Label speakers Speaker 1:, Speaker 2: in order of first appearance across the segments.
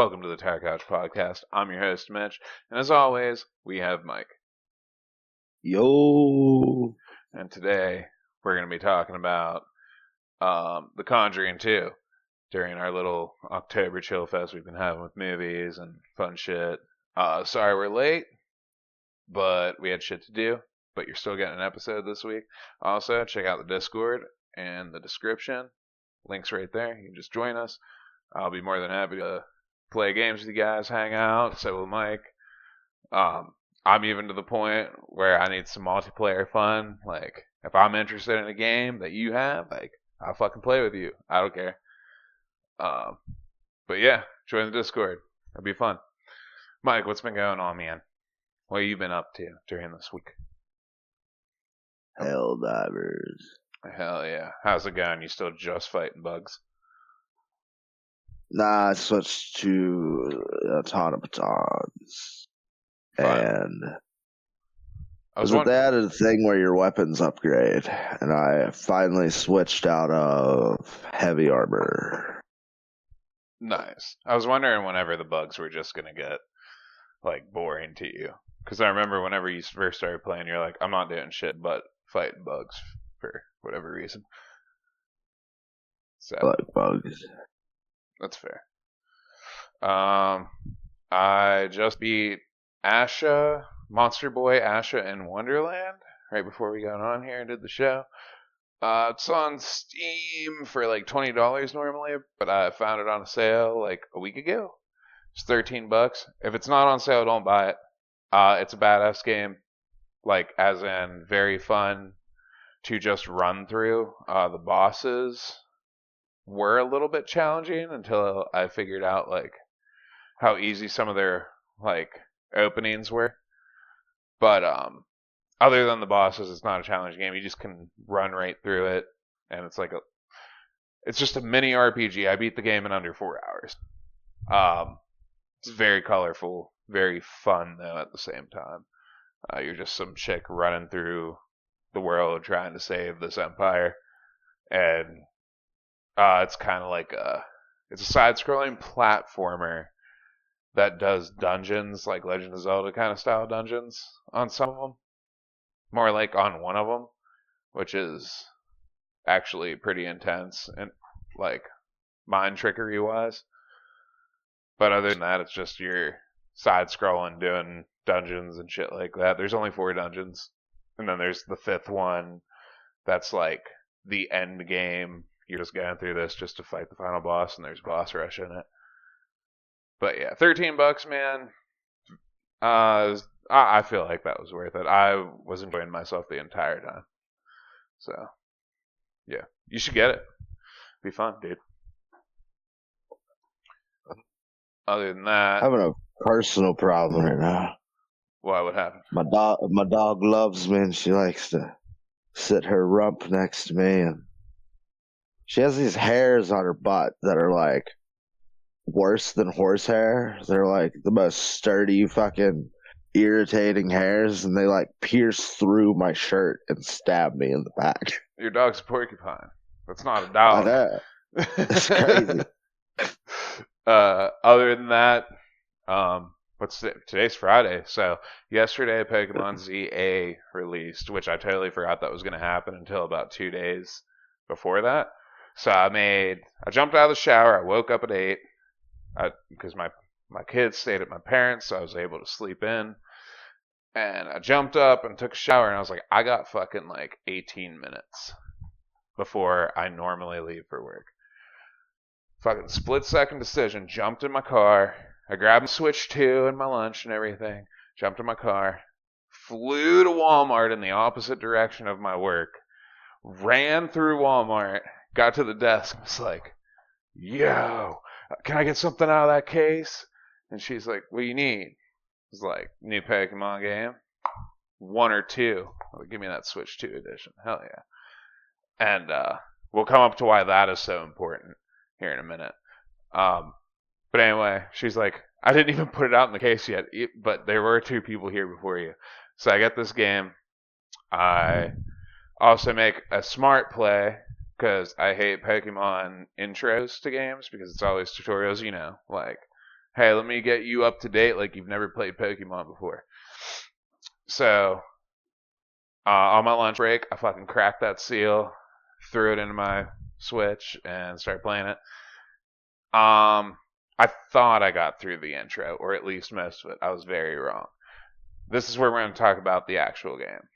Speaker 1: Welcome to the Tire Couch Podcast. I'm your host, Mitch, and as always, we have Mike.
Speaker 2: Yo.
Speaker 1: And today, we're going to be talking about The Conjuring 2 during our little October chill fest we've been having with movies and fun shit. Sorry we're late, but we had shit to do, but you're still getting an episode this week. Also, check out the Discord and the description. Link's right there. You can just join us. I'll be more than happy to play games with you guys, hang out. So will Mike. I'm even to the point where I need some multiplayer fun. Like, if I'm interested in a game that you have, like, I'll fucking play with you. I don't care. But yeah, join the Discord. It'll be fun. Mike, what's been going on, man? What have you been up to during this week?
Speaker 2: Hell divers.
Speaker 1: Hell yeah. How's it going? You still just fighting bugs?
Speaker 2: Nah, I switched to automatons.
Speaker 1: Fine.
Speaker 2: And
Speaker 1: I was
Speaker 2: they
Speaker 1: wondering.
Speaker 2: added a thing where your weapons upgrade. And I finally switched out of heavy armor.
Speaker 1: Nice. I was wondering whenever the bugs were just going to get, like, boring to you. Because I remember whenever you first started playing, you're like, I'm not doing shit but fighting bugs for whatever reason. So,
Speaker 2: Like bugs.
Speaker 1: that's fair. I just beat Asha, Monster Boy Asha in Wonderland, right before we got on here and did the show. It's on Steam for like $20 normally, but I found it on a sale like a week ago. It's $13. If it's not on sale, don't buy it. It's a badass game, like as in very fun to just run through. The bosses were a little bit challenging until I figured out like how easy some of their like openings were. But other than the bosses, it's not a challenging game. You just can run right through it, and it's just a mini RPG. I beat the game in under 4 hours. It's very colorful, very fun though at the same time. You're just some chick running through the world trying to save this empire, and it's kind of like it's a side-scrolling platformer that does dungeons, like Legend of Zelda kind of style dungeons on some of them. More like on one of them, which is actually pretty intense and like mind trickery wise. But other than that, it's just your side-scrolling doing dungeons and shit like that. There's only 4 dungeons, and then there's the 5th one that's like the end game. You're just going through this just to fight the final boss, and there's boss rush in it. But yeah, $13, man. I feel like that was worth it. I was enjoying myself the entire time. So, yeah, you should get it. Be fun, dude. Other than that,
Speaker 2: I'm having a personal problem right now.
Speaker 1: what would happen?
Speaker 2: My dog loves me and she likes to sit her rump next to me, and she has these hairs on her butt that are like worse than horsehair. They're like the most sturdy fucking irritating hairs, and they like pierce through my shirt and stab me in the back.
Speaker 1: Your dog's a porcupine. That's not a
Speaker 2: I
Speaker 1: dog.
Speaker 2: know. It's crazy.
Speaker 1: Other than that, today's Friday, so yesterday Pokemon ZA released, which I totally forgot that was going to happen until about 2 days before that. So I jumped out of the shower, I woke up at 8, because my kids stayed at my parents', so I was able to sleep in, and I jumped up and took a shower, and I was like, I got fucking like 18 minutes before I normally leave for work. Fucking split-second decision, jumped in my car, I grabbed my Switch 2 and my lunch and everything, jumped in my car, flew to Walmart in the opposite direction of my work, ran through Walmart, got to the desk, and was like, yo, can I get something out of that case? And she's like, what do you need? I was like, new Pokemon game, 1 or 2. Like, give me that Switch 2 edition, hell yeah. And we'll come up to why that is so important here in a minute. But anyway, she's like, I didn't even put it out in the case yet, but there were 2 people here before you. So I get this game. I also make a smart play because I hate Pokemon intros to games because it's always tutorials, like hey, let me get you up to date like you've never played Pokemon before. So, on my lunch break, I fucking cracked that seal, threw it into my Switch, and started playing it. I thought I got through the intro, or at least most of it. I was very wrong. This is where we're going to talk about the actual game.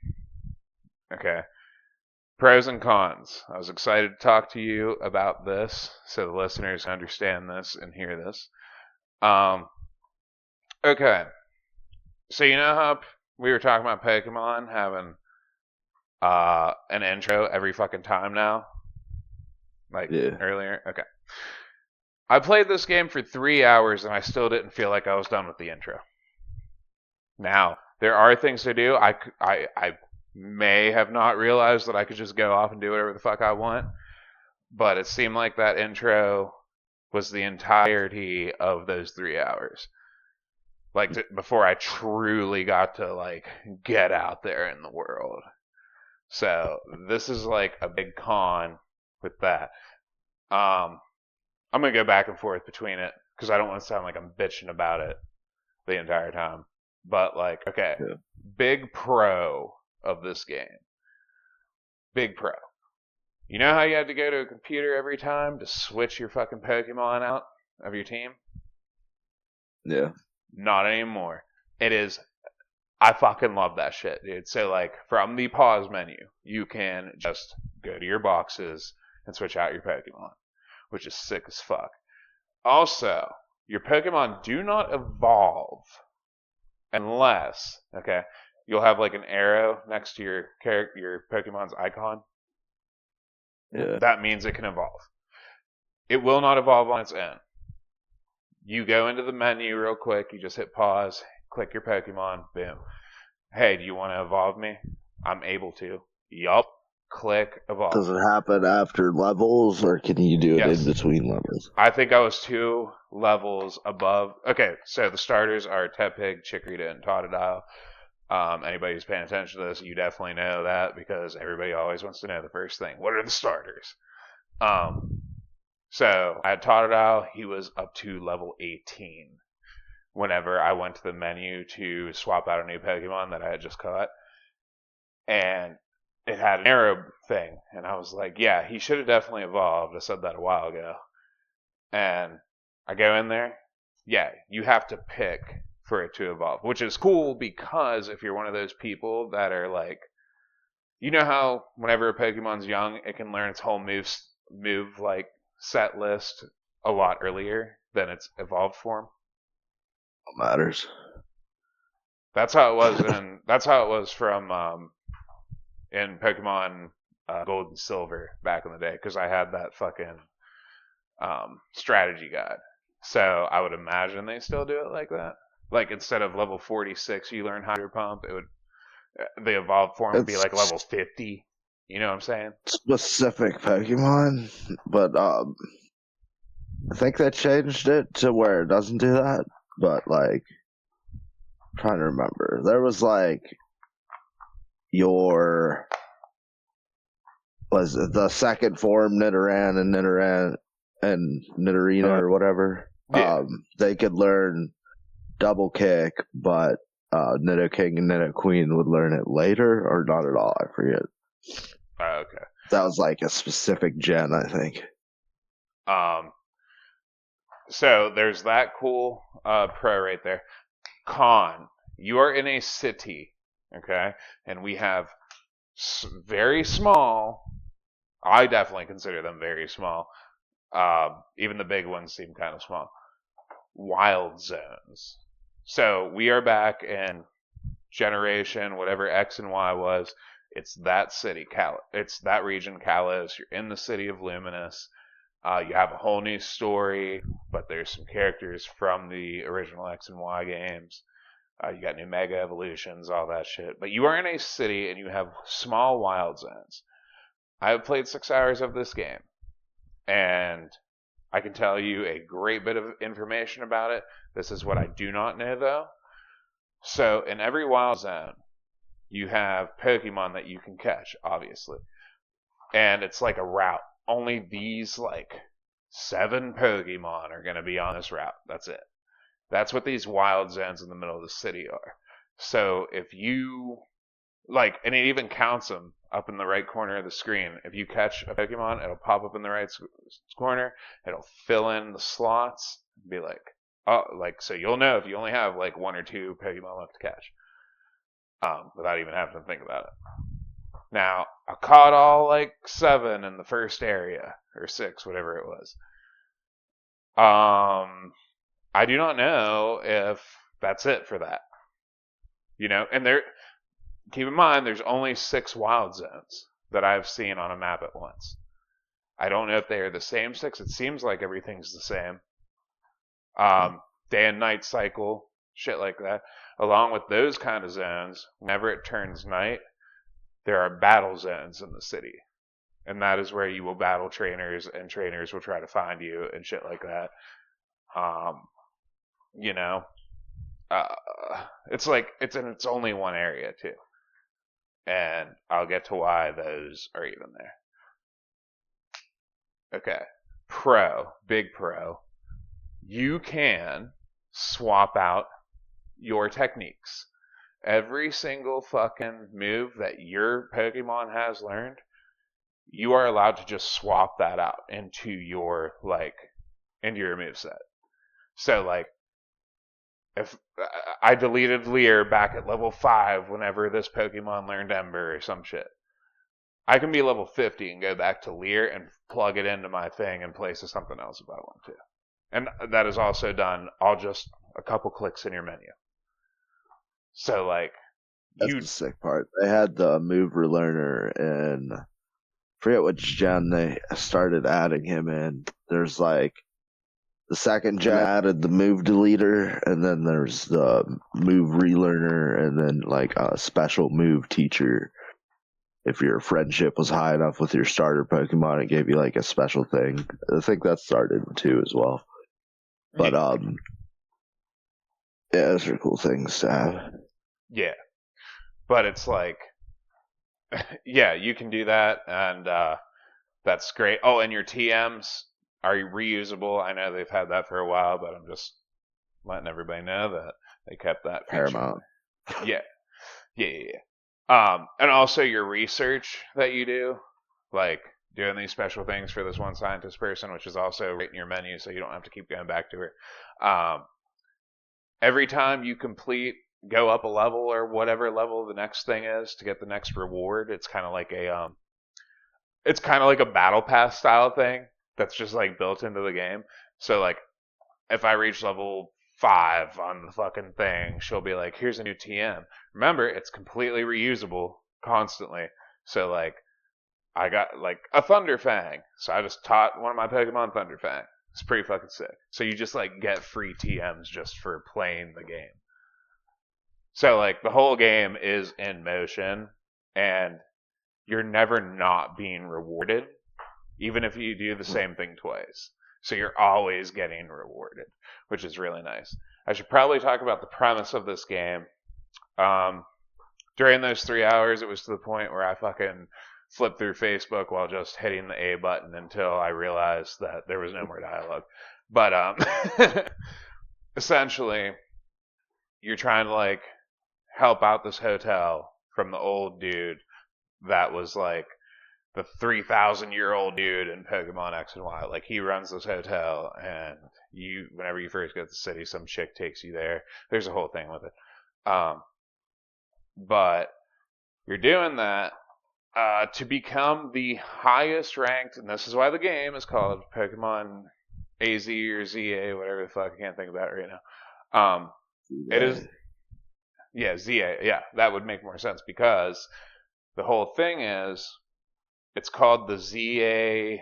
Speaker 1: Okay. Pros and cons. I was excited to talk to you about this so the listeners understand this and hear this. Okay. So you know how we were talking about Pokemon having an intro every fucking time now? Like earlier? Okay. I played this game for 3 hours and I still didn't feel like I was done with the intro. Now, there are things to do. I may have not realized that I could just go off and do whatever the fuck I want, but it seemed like that intro was the entirety of those 3 hours. Like before I truly got to like get out there in the world. So this is like a big con with that. I'm gonna go back and forth between it because I don't want to sound like I'm bitching about it the entire time. But like, okay, big pro of this game. Big pro. You know how you had to go to a computer every time to switch your fucking Pokemon out of your team?
Speaker 2: Yeah.
Speaker 1: Not anymore. It is. I fucking love that shit, dude. So like, from the pause menu, you can just go to your boxes and switch out your Pokemon, which is sick as fuck. Also, your Pokemon do not evolve unless, okay, you'll have like an arrow next to your Pokemon's icon.
Speaker 2: Yeah.
Speaker 1: That means it can evolve. It will not evolve on its own. You go into the menu real quick, you just hit pause, click your Pokemon, boom. Hey, do you want to evolve me? I'm able to. Yup. Click evolve.
Speaker 2: Does it happen after levels, or can you do it
Speaker 1: Yes.
Speaker 2: in between levels?
Speaker 1: I think I was 2 levels above. Okay, so the starters are Tepig, Chikorita, and Totodile. Anybody who's paying attention to this, you definitely know that because everybody always wants to know the first thing. What are the starters? So I had Totodile. He was up to level 18 whenever I went to the menu to swap out a new Pokemon that I had just caught. And it had an arrow thing. And I was like, yeah, he should have definitely evolved. I said that a while ago. And I go in there. Yeah, you have to pick for it to evolve, which is cool because if you're one of those people that are like, you know how whenever a Pokemon's young, it can learn its whole move like set list a lot earlier than its evolved form.
Speaker 2: What matters?
Speaker 1: That's how it was from in Pokemon Gold and Silver back in the day because I had that fucking strategy guide. So I would imagine they still do it like that. Like instead of level 46, you learn Hydro Pump. It would the evolved form would be like level 50. You know what I'm saying?
Speaker 2: Specific Pokemon, but I think they changed it to where it doesn't do that. But like, I'm trying to remember, there was like was it the second form Nidoran and Nidorina or whatever.
Speaker 1: Yeah.
Speaker 2: They could learn double kick, but Nidoking and Nidoqueen would learn it later or not at all. I forget.
Speaker 1: Okay.
Speaker 2: That was like a specific gen, I think.
Speaker 1: So there's that cool pro right there. Con, you are in a city, okay, and we have very small. I definitely consider them very small. Even the big ones seem kind of small. Wild zones. So we are back in generation, whatever X and Y was. It's that city, it's that region, Kalos. You're in the city of Luminous. You have a whole new story, but there's some characters from the original X and Y games. You got new Mega Evolutions, all that shit. But you are in a city and you have small wild zones. I have played 6 hours of this game, and I can tell you a great bit of information about it. This is what I do not know, though. So, in every wild zone, you have Pokemon that you can catch, obviously. And it's like a route. Only these, like, 7 Pokemon are going to be on this route. That's it. That's what these wild zones in the middle of the city are. So if you like, and it even counts them up in the right corner of the screen. If you catch a Pokemon, it'll pop up in the right corner. It'll fill in the slots. Be like, oh, like, so you'll know if you only have like 1 or 2 Pokemon left to catch, without even having to think about it. Now, I caught all like 7 in the first area, or 6, whatever it was. I do not know if that's it for that. And keep in mind, there's only 6 wild zones that I've seen on a map at once. I don't know if they are the same 6. It seems like everything's the same. Day and night cycle, shit like that. Along with those kind of zones, whenever it turns night, there are battle zones in the city. And that is where you will battle trainers, and trainers will try to find you and shit like that. It's only one area too. And I'll get to why those are even there. Okay. Big pro. You can swap out your techniques. Every single fucking move that your Pokemon has learned, you are allowed to just swap that out into your moveset. So like, if I deleted Leer back at level 5 whenever this Pokemon learned Ember or some shit, I can be level 50 and go back to Leer and plug it into my thing and place to something else if I want to. And that is also done all just a couple clicks in your menu. So like,
Speaker 2: that's the sick part. They had the move relearner, and I forget which gen they started adding him in. There's like the second gen added the move deleter, and then there's the move relearner, and then like a special move teacher. If your friendship was high enough with your starter Pokemon, it gave you like a special thing. I think that started too as well. But yeah, those are cool things to have.
Speaker 1: Yeah, but it's like, yeah, you can do that, and that's great. Oh, and your TMs are reusable. I know they've had that for a while, but I'm just letting everybody know that they kept that feature.
Speaker 2: Paramount.
Speaker 1: Yeah. And also your research that you do, like doing these special things for this one scientist person, which is also right in your menu, so you don't have to keep going back to her. Every time you go up a level or whatever level the next thing is to get the next reward, it's kind of like a battle pass style thing that's just like built into the game. So like, if I reach level 5 on the fucking thing, she'll be like, here's a new TM. Remember, it's completely reusable constantly. So like, I got like a Thunder Fang, so I just taught one of my Pokemon Thunder Fang. It's pretty fucking sick. So you just like get free TMs just for playing the game. So like, the whole game is in motion, and you're never not being rewarded, even if you do the same thing twice. So you're always getting rewarded, which is really nice. I should probably talk about the premise of this game. During those 3 hours, it was to the point where I fucking flipped through Facebook while just hitting the A button until I realized that there was no more dialogue. But essentially, you're trying to like help out this hotel from the old dude that was like the 3,000-year-old dude in Pokemon X and Y. Like, he runs this hotel, and whenever you first get to the city, some chick takes you there. There's a whole thing with it. But you're doing that to become the highest ranked, and this is why the game is called Pokemon AZ or ZA, whatever the fuck, I can't think about it right now. It is, yeah, ZA, yeah, that would make more sense, because the whole thing is, it's called the ZA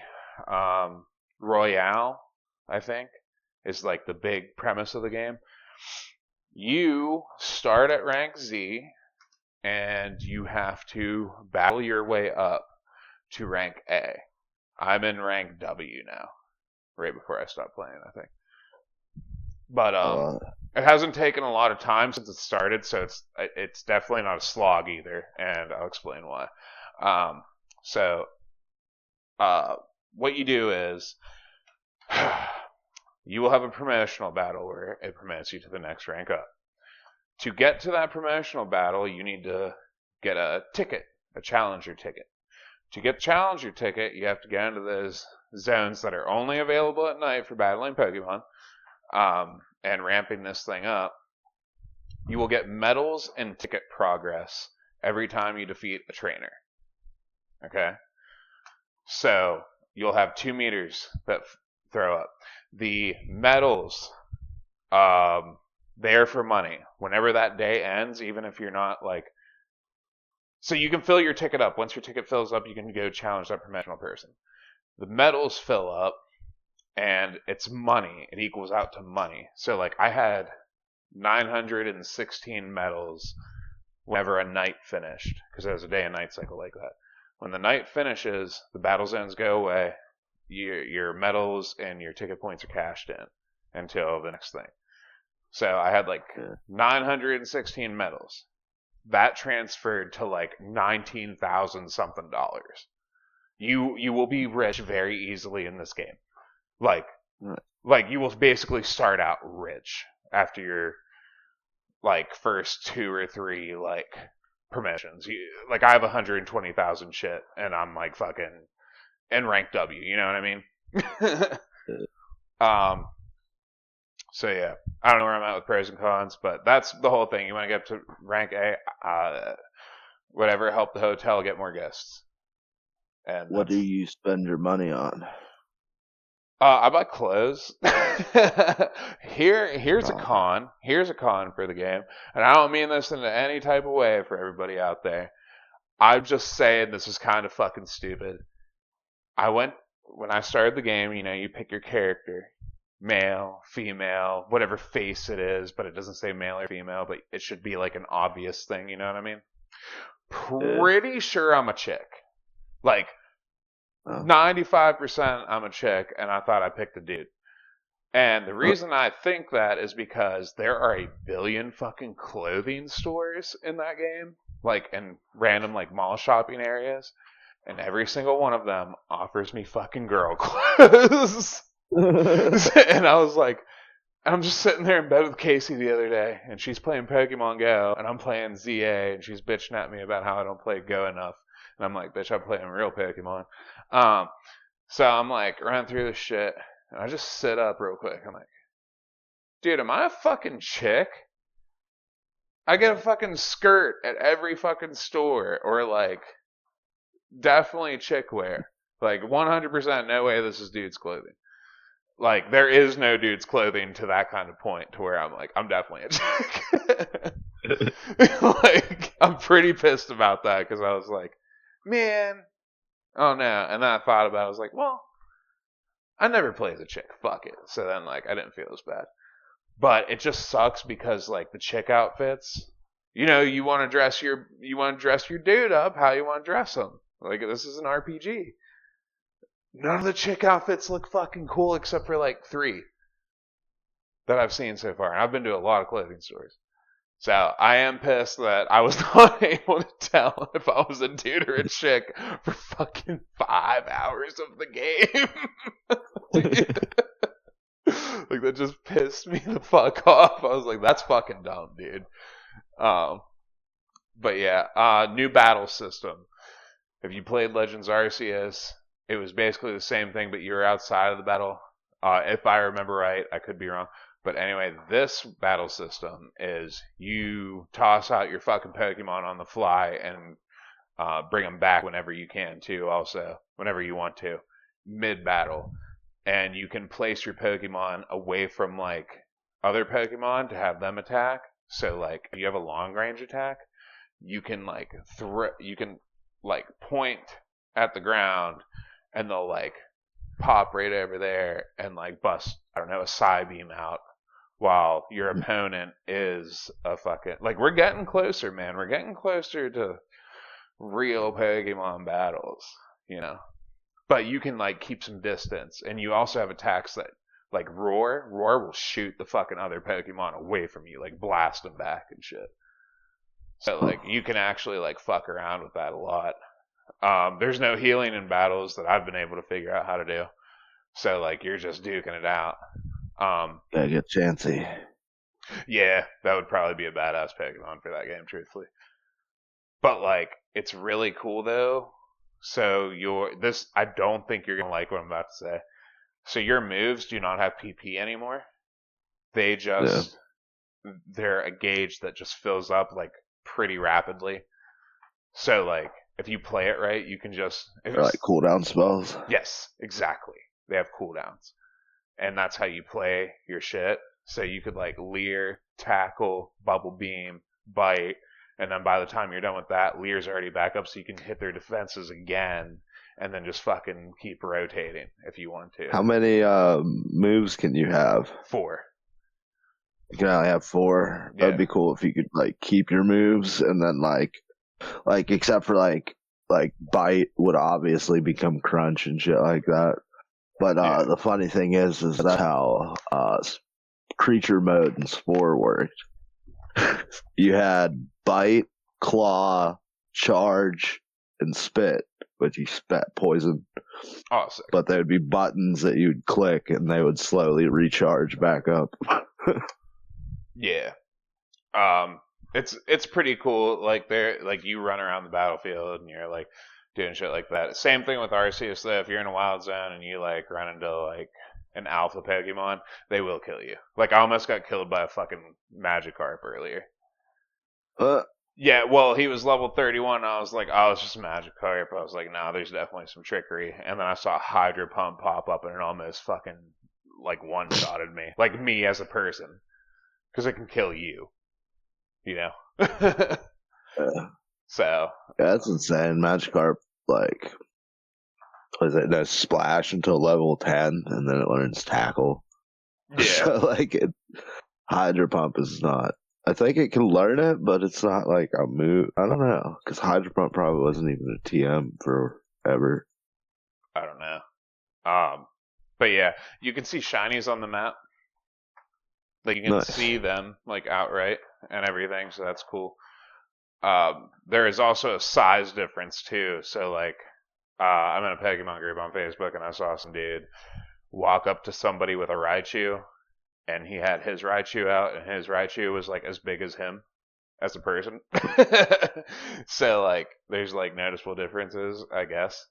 Speaker 1: Royale, I think, is like the big premise of the game. You start at rank Z, and you have to battle your way up to rank A. I'm in rank W now, right before I stopped playing, I think. But it hasn't taken a lot of time since it started, so it's definitely not a slog either, and I'll explain why. So what you do is you will have a promotional battle where it promotes you to the next rank up. To get to that promotional battle, you need to get a ticket, a challenger ticket. To get the challenger ticket, you have to get into those zones that are only available at night for battling Pokemon, and ramping this thing up. You will get medals and ticket progress every time you defeat a trainer. Okay? So, you'll have 2 meters that throw up. The medals, they're for money. Whenever that day ends, even if you're not like... So you can fill your ticket up. Once your ticket fills up, you can go challenge that promotional person. The medals fill up, and it's money. It equals out to money. So, like, I had 916 medals whenever a night finished, because there's a day and night cycle like that. When the night finishes, the battle zones go away. Your medals and your ticket points are cashed in until the next thing. So I had like 916 medals. That transferred to like 19,000 something dollars. You will be rich very easily in this game. Like you will basically start out rich after your like first 2 or 3 like promotions. Like I have 120,000 shit, and I'm like fucking in rank W. You know what I mean? So yeah, I don't know where I'm at with pros and cons, but that's the whole thing. You want to get to rank A, whatever, help the hotel get more guests. And
Speaker 2: what do you spend your money on?
Speaker 1: I buy clothes. Here's a con. Here's a con for the game, and I don't mean this in any type of way for everybody out there. I'm just saying this is kind of fucking stupid. When I started the game, you know, you pick your character. Male, female, whatever face it is, but it doesn't say male or female, but it should be like an obvious thing, you know what I mean? Pretty sure I'm a chick. Like, 95% I'm a chick, and I thought I picked a dude. And the reason I think that is because there are a billion fucking clothing stores in that game, like in random like mall shopping areas, and every single one of them offers me fucking girl clothes. And I was like, I'm just sitting there in bed with Casey the other day, and she's playing Pokemon Go, and I'm playing ZA, and she's bitching at me about how I don't play Go enough. And I'm like, bitch, I'm playing real Pokemon. So I'm like, running through this shit, and I just sit up real quick. I'm like, dude, am I a fucking chick? I get a fucking skirt at every fucking store, or like, definitely chick wear. Like, 100% no way this is dude's clothing. Like, there is no dude's clothing to that kind of point to where I'm like, I'm definitely a chick. Like, I'm pretty pissed about that because I was like, man, oh no. And then I thought about it. I was like, well, I never play as a chick. Fuck it. So then, like, I didn't feel as bad. But it just sucks because, like, the chick outfits, you know, you want to dress your dude up how you want to dress him. Like, this is an RPG. None of the chick outfits look fucking cool except for like 3 that I've seen so far. And I've been to a lot of clothing stores. So I am pissed that I was not able to tell if I was a dude or a chick for fucking 5 hours of the game. Like, that just pissed me the fuck off. I was like, that's fucking dumb, dude. But yeah, new battle system. If you played Legends Arceus, it was basically the same thing, but you were outside of the battle. If I remember right, I could be wrong. But anyway, this battle system is you toss out your fucking Pokemon on the fly and bring them back whenever you can too, also, whenever you want to, mid-battle. And you can place your Pokemon away from, like, other Pokemon to have them attack. So, like, if you have a long-range attack, you can, like, point at the ground, and they'll, like, pop right over there and, like, bust, I don't know, a Psybeam out while your opponent is a fucking... Like, we're getting closer, man. We're getting closer to real Pokemon battles, you know? But you can, like, keep some distance, and you also have attacks that, like, Roar will shoot the fucking other Pokemon away from you, like, blast them back and shit. So, like, you can actually, like, fuck around with that a lot. There's no healing in battles that I've been able to figure out how to do. So, like, you're just duking it out.
Speaker 2: Gotta get Chansey.
Speaker 1: Yeah, that would probably be a badass Pokemon for that game, truthfully. But like, it's really cool though. So I don't think you're gonna like what I'm about to say. So your moves do not have PP anymore. They
Speaker 2: Yeah.
Speaker 1: just they're a gauge that just fills up like pretty rapidly. So like, if you play it right, you can just if
Speaker 2: Or like cooldown spells.
Speaker 1: yes, exactly. They have cooldowns, and that's how you play your shit. So you could like leer, tackle, bubble beam, bite, and then by the time you're done with that, leer's already back up, so you can hit their defenses again, and then just fucking keep rotating if you want to.
Speaker 2: How many moves can you have?
Speaker 1: 4.
Speaker 2: You can only have 4. That'd
Speaker 1: Yeah.
Speaker 2: be cool if you could like keep your moves and then like except for like bite would obviously become crunch and shit like that. But
Speaker 1: Yeah.
Speaker 2: the funny thing is that's how creature mode and spore worked. You had bite, claw, charge, and spit, which you spat poison.
Speaker 1: Oh, sick.
Speaker 2: But there would be buttons that you'd click and they would slowly recharge back up.
Speaker 1: Yeah. It's pretty cool. Like you run around the battlefield and you're like doing shit like that. Same thing with Arceus though. If you're in a wild zone and you like run into like an alpha Pokemon, they will kill you. Like I almost got killed by a fucking Magikarp earlier.
Speaker 2: Uh,
Speaker 1: Yeah, well, he was level 31. I was like, oh, it's just Magikarp. I was like, no, there's definitely some trickery. And then I saw Hydra Pump pop up and it almost fucking like one-shotted me. Like me as a person. Because it can kill you. You know?
Speaker 2: yeah,
Speaker 1: So,
Speaker 2: that's insane. Magikarp, like, was it no splash until level 10 and then it learns tackle.
Speaker 1: yeah.
Speaker 2: So, like, Hydra Pump is not. I think it can learn it, but it's not like a move. I don't know. Because Hydra Pump probably wasn't even a TM forever.
Speaker 1: I don't know. But yeah, you can see shinies on the map. Like you can
Speaker 2: Nice.
Speaker 1: see them like outright and everything, so that's cool. There is also a size difference too. So like, I'm in a Pokemon group on Facebook, and I saw some dude walk up to somebody with a Raichu, and he had his Raichu out, and his Raichu was like as big as him as a person. So like, there's like noticeable differences, I guess.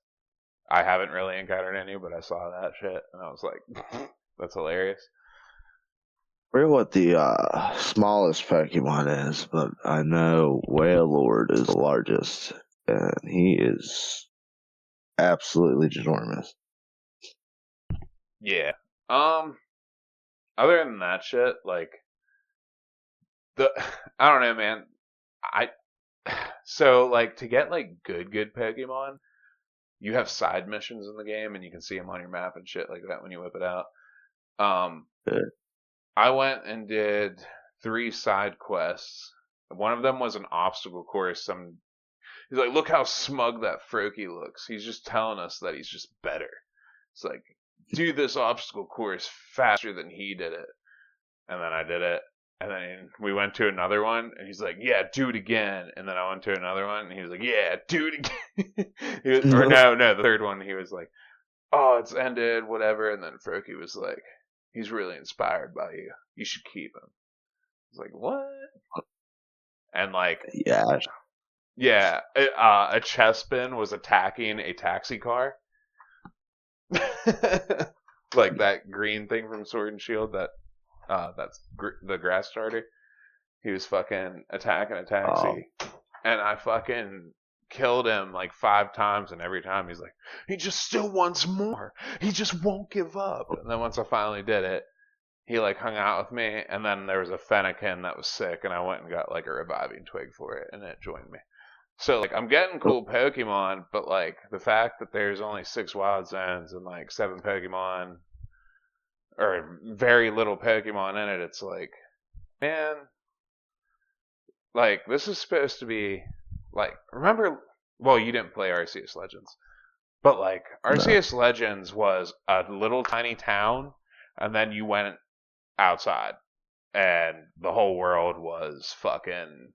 Speaker 1: I haven't really encountered any, but I saw that shit, and I was like, that's hilarious.
Speaker 2: I forget what the smallest Pokemon is, but I know Wailord is the largest, and he is absolutely ginormous.
Speaker 1: Yeah. Other than that shit, like the I don't know, man. I so like to get like good Pokemon, you have side missions in the game, and you can see them on your map and shit like that when you whip it out. Um,
Speaker 2: Yeah.
Speaker 1: I went and did 3 side quests. One of them was an obstacle course. He's like, look how smug that Froakie looks. He's just telling us that he's just better. It's like, do this obstacle course faster than he did it. And then I did it. And then we went to another one, and he's like, yeah, do it again. And then I went to another one, and he was like, yeah, do it again. Or no, the third one, he was like, oh, it's ended, whatever. And then Froakie was like, he's really inspired by you. You should keep him. I was like, what? And like,
Speaker 2: Yeah.
Speaker 1: yeah, a Chespin was attacking a taxi car. Like that green thing from Sword and Shield, that's the grass starter. He was fucking attacking a taxi, and I fucking killed him like 5 times, and every time he's like, he just still wants more. He just won't give up. And then once I finally did it, he like hung out with me, and then there was a Fennekin that was sick, and I went and got like a reviving twig for it, and it joined me. So like I'm getting cool Pokemon, but like the fact that there's only 6 wild zones and like 7 Pokemon or very little Pokemon in it, it's like, man, like this is supposed to be like remember well, you didn't play Arceus Legends. But like Arceus Legends was a little tiny town, and then you went outside and the whole world was fucking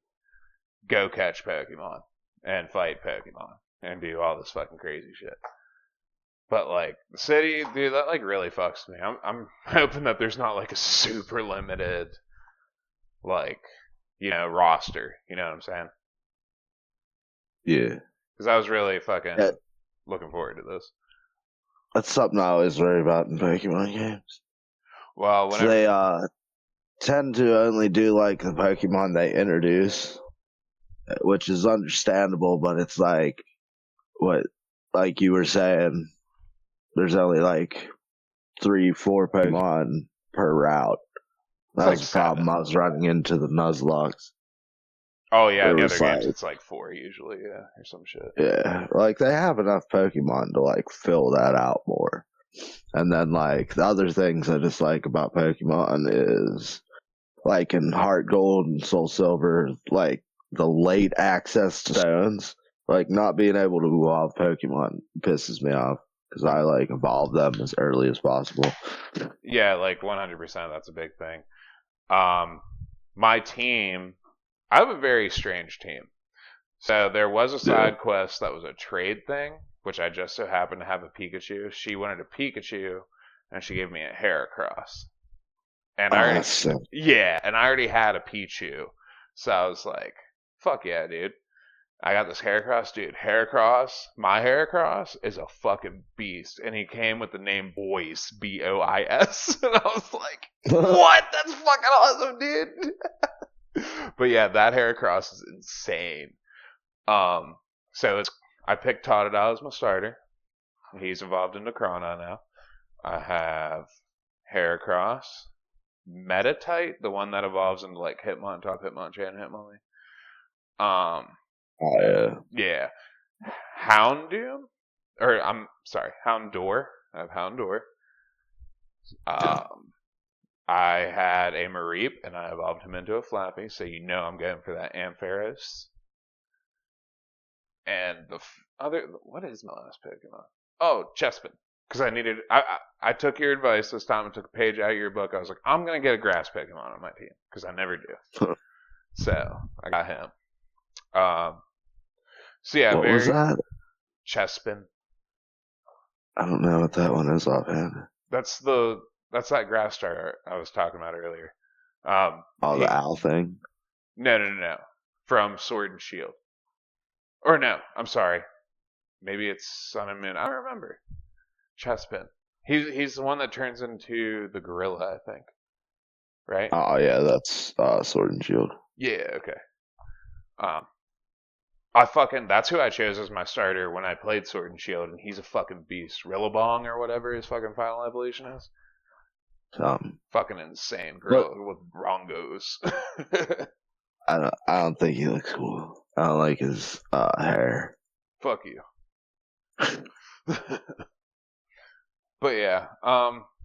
Speaker 1: go catch Pokemon and fight Pokemon and do all this fucking crazy shit. But like the city, dude, that like really fucks me. I'm hoping that there's not like a super limited like roster. You know what I'm saying?
Speaker 2: Yeah.
Speaker 1: Because I was really
Speaker 2: Yeah,
Speaker 1: fucking looking forward to this.
Speaker 2: that's something I always worry about in Pokemon games.
Speaker 1: Well,
Speaker 2: So
Speaker 1: whenever
Speaker 2: they tend to only do like the Pokemon they introduce, which is understandable, but it's like what like you were saying, there's only like 3, 4 Pokemon per route.
Speaker 1: it's
Speaker 2: That
Speaker 1: like
Speaker 2: was the problem
Speaker 1: 7.
Speaker 2: I was running into the Nuzlocks.
Speaker 1: Oh yeah,
Speaker 2: It
Speaker 1: the other
Speaker 2: was
Speaker 1: games
Speaker 2: like,
Speaker 1: it's like 4 usually, yeah, or some shit.
Speaker 2: yeah, like they have enough Pokemon to like fill that out more. And then like the other things I just like about Pokemon is like in Heart Gold and Soul Silver, like the late access to stones, like not being able to evolve Pokemon pisses me off because I like evolve them as early as possible.
Speaker 1: Yeah, like 100%. That's a big thing. My team, I have a very strange team. So there was a
Speaker 2: Yeah.
Speaker 1: side quest that was a trade thing, which I just so happened to have a Pikachu. She wanted a Pikachu, and she gave me a Heracross. And I
Speaker 2: Oh,
Speaker 1: already,
Speaker 2: that's sick.
Speaker 1: yeah, and I already had a Pichu. So I was like, fuck yeah, dude. I got this Heracross, dude. My Heracross is a fucking beast. And he came with the name Boyce, Bois. And I was like, what? That's fucking awesome, dude. But yeah, that Heracross is insane. So I picked Totodile as my starter. He's evolved into Chrono now. I have Heracross, Metatite, the one that evolves into like Hitmontop, Hitmonchan, Hitmonlee. Um,
Speaker 2: Oh yeah.
Speaker 1: yeah, Houndoom, or I'm sorry, Houndour. I have Houndour. Um, I had a Mareep, and I evolved him into a Flappy, so I'm going for that Ampharos. And the other, what is my last Pokemon? Oh, Chespin. Because I took your advice this time and took a page out of your book. I was like, I'm going to get a grass Pokemon on my team, because I never do. So, I got him. So yeah,
Speaker 2: What was
Speaker 1: very
Speaker 2: that?
Speaker 1: Chespin.
Speaker 2: I don't know what that one is offhand.
Speaker 1: That's that grass starter I was talking about earlier.
Speaker 2: Oh,
Speaker 1: He
Speaker 2: the owl thing.
Speaker 1: no. From Sword and Shield. Or no, I'm sorry. Maybe it's Sun and Moon. I don't remember. Chespin. He's the one that turns into the gorilla, I think. Right?
Speaker 2: Oh yeah, that's Sword and Shield.
Speaker 1: Yeah, okay. Um that's who I chose as my starter when I played Sword and Shield, and he's a fucking beast. Rillabong or whatever his fucking final evolution is. Fucking insane
Speaker 2: But
Speaker 1: gorilla with brongos.
Speaker 2: I don't think he looks cool. I don't like his hair.
Speaker 1: Fuck you. But yeah,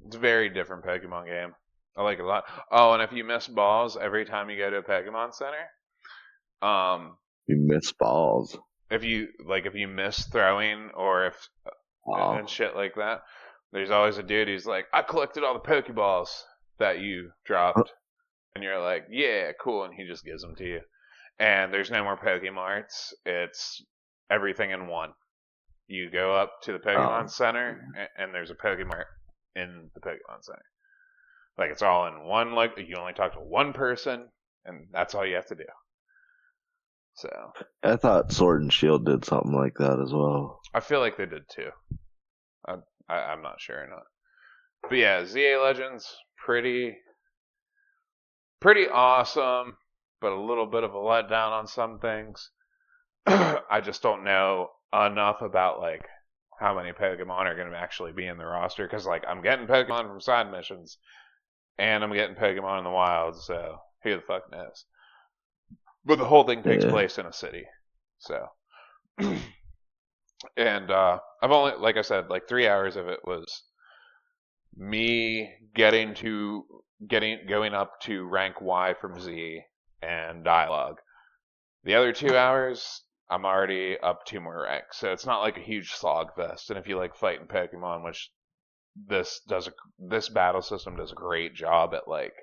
Speaker 1: it's a very different Pokemon game. I like it a lot. Oh, and if you miss balls every time you go to a Pokemon Center,
Speaker 2: You miss balls.
Speaker 1: if you miss throwing or if and
Speaker 2: Oh,
Speaker 1: shit like that, there's always a dude who's like, I collected all the Pokeballs that you dropped, and you're like, yeah, cool, and he just gives them to you. And there's no more Pokemarts. It's everything in one. You go up to the Pokemon
Speaker 2: oh,
Speaker 1: Center, and there's a Pokemart in the Pokemon Center. Like it's all in one. Like you only talk to one person, and that's all you have to do. So
Speaker 2: I thought Sword and Shield did something like that as well.
Speaker 1: I feel like they did too. I'm not sure or not. But yeah, ZA Legends pretty awesome, but a little bit of a letdown on some things. I just don't know enough about like how many Pokemon are going to actually be in the roster because like I'm getting Pokemon from side missions and I'm getting Pokemon in the wild, so who the fuck knows? But the whole thing takes
Speaker 2: Yeah.
Speaker 1: place in a city, so and I've only like I said like 3 hours of it was me going up to rank Y from Z and dialogue. The other 2 hours, I'm already up 2 more ranks, so it's not like a huge slog fest. And if you like fighting Pokemon, which this battle system does a great job at like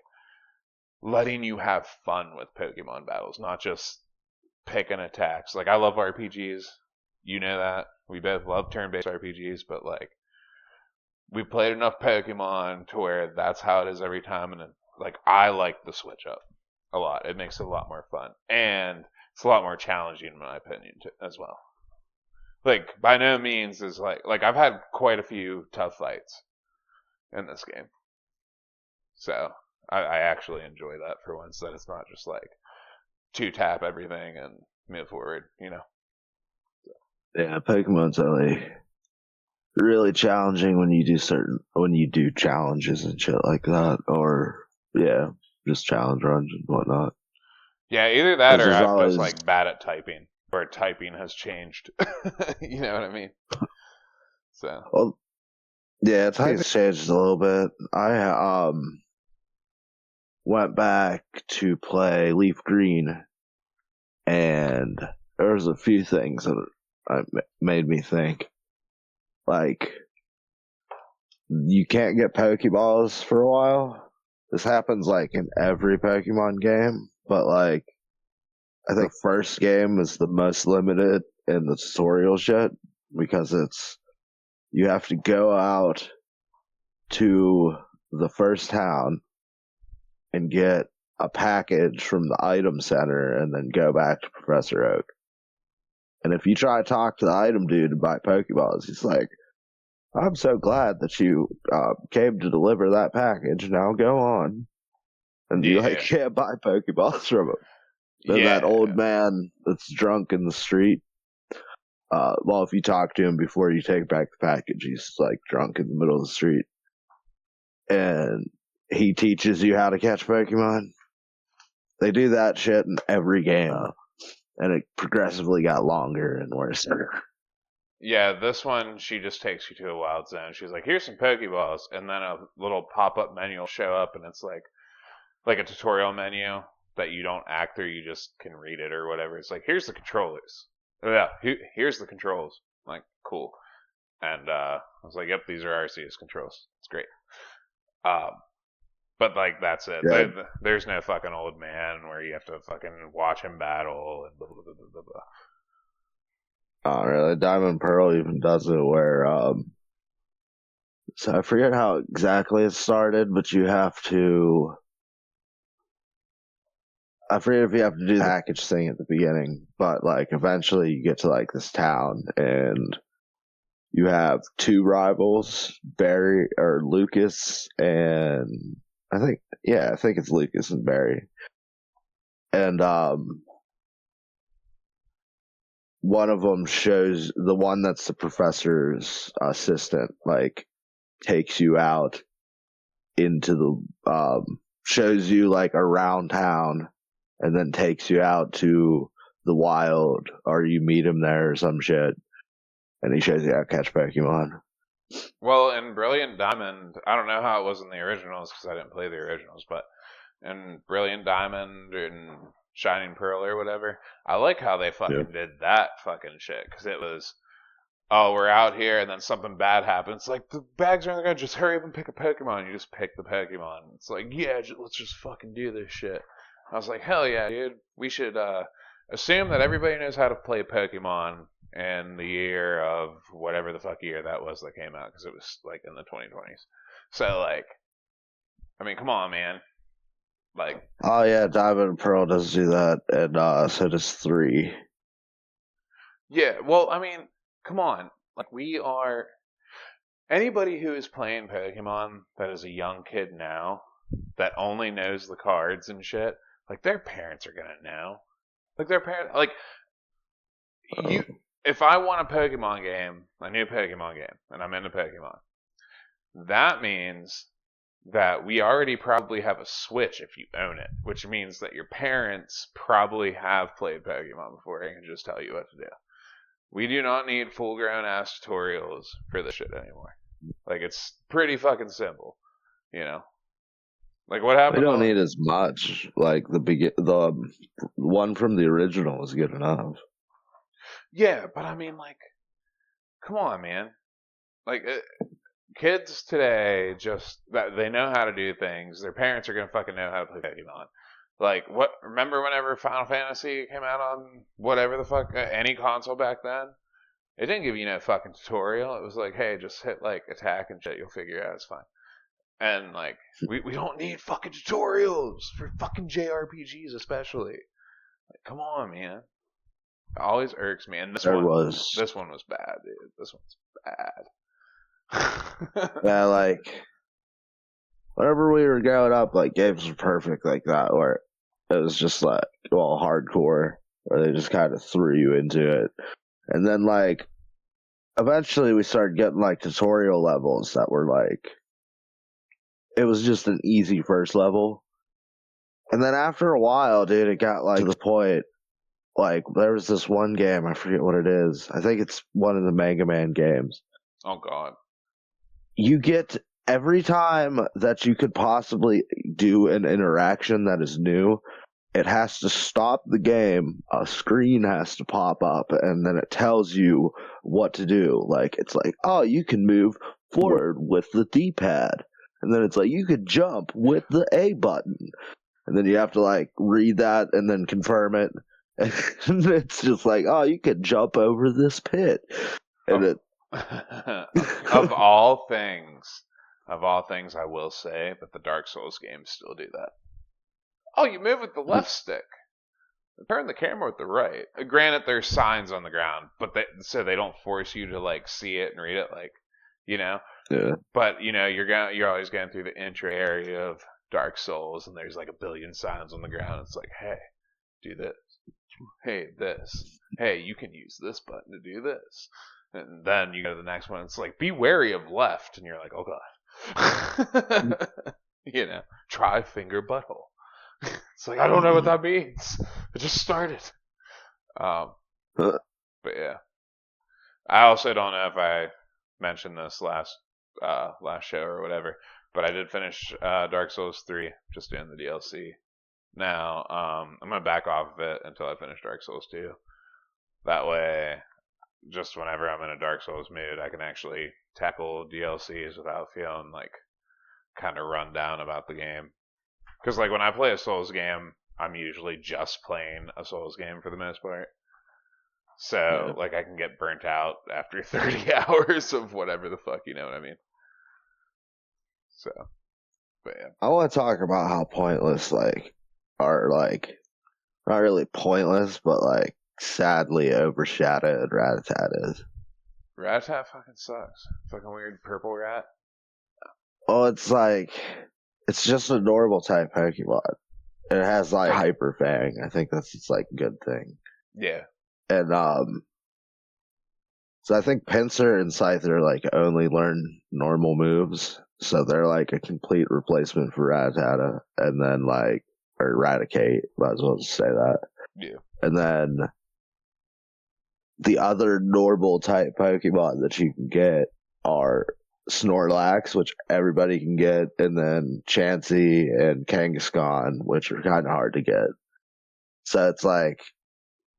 Speaker 1: letting you have fun with Pokemon battles, not just picking attacks. Like I love RPGs, you know that we both love turn-based RPGs, but like we played enough Pokemon to where that's how it is every time, and like I like the switch up a lot. It makes it a lot more fun, and it's a lot more challenging in my opinion too, as well. Like by no means is like I've had quite a few tough fights in this game, so I actually enjoy that for once. That it's not just like two tap everything and move forward, you know.
Speaker 2: Yeah, Pokemon's really challenging when you do challenges and shit like that, or yeah, just challenge runs and whatnot.
Speaker 1: Yeah, either that
Speaker 2: Because
Speaker 1: or
Speaker 2: there's
Speaker 1: I'm just
Speaker 2: always
Speaker 1: like bad at typing, or typing has changed. You know what I mean? So
Speaker 2: well, yeah, typing's changed a little bit. I went back to play Leaf Green, and there was a few things that made me think. Like, you can't get Pokeballs for a while. This happens like in every Pokemon game, but like I think first game is the most limited in the tutorial shit because you have to go out to the first town and get a package from the item center and then go back to Professor Oak. And if you try to talk to the item dude about Pokeballs, he's like, I'm so glad that you came to deliver that package. Now go on. And you
Speaker 1: yeah,
Speaker 2: can't buy Pokeballs from him. Then that
Speaker 1: yeah,
Speaker 2: old man that's drunk in the street, well, if you talk to him before you take back the package, he's like drunk in the middle of the street. And he teaches you how to catch Pokemon. They do that shit in every game. And it progressively got longer and worse.
Speaker 1: yeah. This one, she just takes you to a wild zone. She's like, "Here's some Pokeballs," and then a little pop-up menu will show up, and it's like a tutorial menu that you don't act through. You just can read it or whatever. It's like, "Here's the controllers." Oh, yeah, here's the controls. I'm like, cool. And I was like, "Yep, these are Arceus controls. It's great." Um, But like that's it.
Speaker 2: Yeah.
Speaker 1: There's no fucking old man where you have to fucking watch him battle and blah blah blah blah blah.
Speaker 2: Oh, really? Diamond Pearl even does it where, so I forget how exactly it started, but I forget if you have to do the package thing at the beginning, but like eventually you get to like this town and you have two rivals, Barry or Lucas and I think it's Lucas and Barry. And one of them shows the one that's the professor's assistant, like takes you out into the shows you like around town and then takes you out to the wild or you meet him there or some shit and he shows you how to catch Pokemon.
Speaker 1: Well, in Brilliant Diamond, I don't know how it was in the originals because I didn't play the originals, but in Brilliant Diamond and Shining Pearl or whatever, I like how they fucking did that fucking shit because it was, oh, we're out here and then something bad happens. It's like the bags are on the ground, just hurry up and pick a Pokemon. You just pick the Pokemon. It's like, yeah, let's just fucking do this shit. I was like, hell yeah, dude. We should assume that everybody knows how to play Pokemon in the year of whatever the fuck year that was that came out because it was like in the 2020s. So like, I mean, come on, man. Like,
Speaker 2: oh yeah, Diamond and Pearl does do that, and so does 3.
Speaker 1: yeah. Well, I mean, come on. Like, we are anybody who is playing Pokemon that is a young kid now that only knows the cards and shit. Like, their parents are gonna know. Like, their parents, like, you. If I want a Pokemon game, a new Pokemon game, and I'm into Pokemon, that means that we already probably have a Switch if you own it, which means that your parents probably have played Pokemon before and can just tell you what to do. We do not need full grown ass tutorials for this shit anymore. Like, it's pretty fucking simple, you know? Like, what
Speaker 2: We
Speaker 1: happened
Speaker 2: don't need as much. Like the one from the original is good enough.
Speaker 1: Yeah, but I mean, like, come on, man. Like, kids today just that they know how to do things. Their parents are gonna fucking know how to play Pokemon. Like, what? Remember whenever Final Fantasy came out on whatever the fuck any console back then? It didn't give you no fucking tutorial. It was like, hey, just hit like attack and shit. You'll figure it out. It's fine. And like, we don't need fucking tutorials for fucking JRPGs, especially. Like, come on, man. It always irks me. And
Speaker 2: There was.
Speaker 1: this one was bad, dude. This one's bad.
Speaker 2: Yeah, like, whenever we were growing up, like, games were perfect like that, where it was just like, well, hardcore, where they just kind of threw you into it. And then, like, eventually we started getting, like, tutorial levels that were, like, it was just an easy first level. And then after a while, dude, it got, like, to the point, like, there was this one game, I forget what it is. I think it's one of the Mega Man games.
Speaker 1: Oh, God.
Speaker 2: You get, every time that you could possibly do an interaction that is new, it has to stop the game, a screen has to pop up, and then it tells you what to do. Like, it's like, oh, you can move forward with the D-pad. And then it's like, you could jump with the A button. And then you have to, like, read that and then confirm it. And it's just like, oh, you could jump over this pit. And
Speaker 1: Of all things, I will say, but the Dark Souls games still do that. Oh, you move with the left stick. Turn the camera with the right. Granted, there's signs on the ground, but so they don't force you to like see it and read it, like, you know.
Speaker 2: Yeah.
Speaker 1: But you know, you're always going through the intro area of Dark Souls, and there's like a billion signs on the ground. It's like, hey, do this. Hey, this. Hey, you can use this button to do this. And then you go to the next one. It's like, be wary of left, and you're like, oh god. You know, try finger butthole. It's like, I don't know what that means. It just started. But yeah, I also don't know if I mentioned this last show or whatever, but I did finish Dark Souls 3, just doing the DLC. Now, I'm gonna back off of it until I finish Dark Souls 2. That way, just whenever I'm in a Dark Souls mood, I can actually tackle DLCs without feeling like kind of run down about the game. Because like when I play a Souls game, I'm usually just playing a Souls game for the most part. So like I can get burnt out after 30 hours of whatever the fuck, you know what I mean? So, but yeah.
Speaker 2: I want to talk about how pointless, like, are, like, not really pointless, but, like, sadly overshadowed Rat-a-tat is.
Speaker 1: Rat-a-tat fucking sucks. Fucking weird purple rat.
Speaker 2: Oh, it's like, it's just a normal type Pokemon. It has, like, Hyper Fang. I think that's its, like, good thing.
Speaker 1: Yeah.
Speaker 2: And, so I think Pinsir and Scyther, like, only learn normal moves. So they're, like, a complete replacement for Rattata. And then, like, or Raticate, might as well just say that.
Speaker 1: Yeah.
Speaker 2: And then the other normal type Pokemon that you can get are Snorlax, which everybody can get, and then Chansey and Kangaskhan, which are kind of hard to get. So it's like,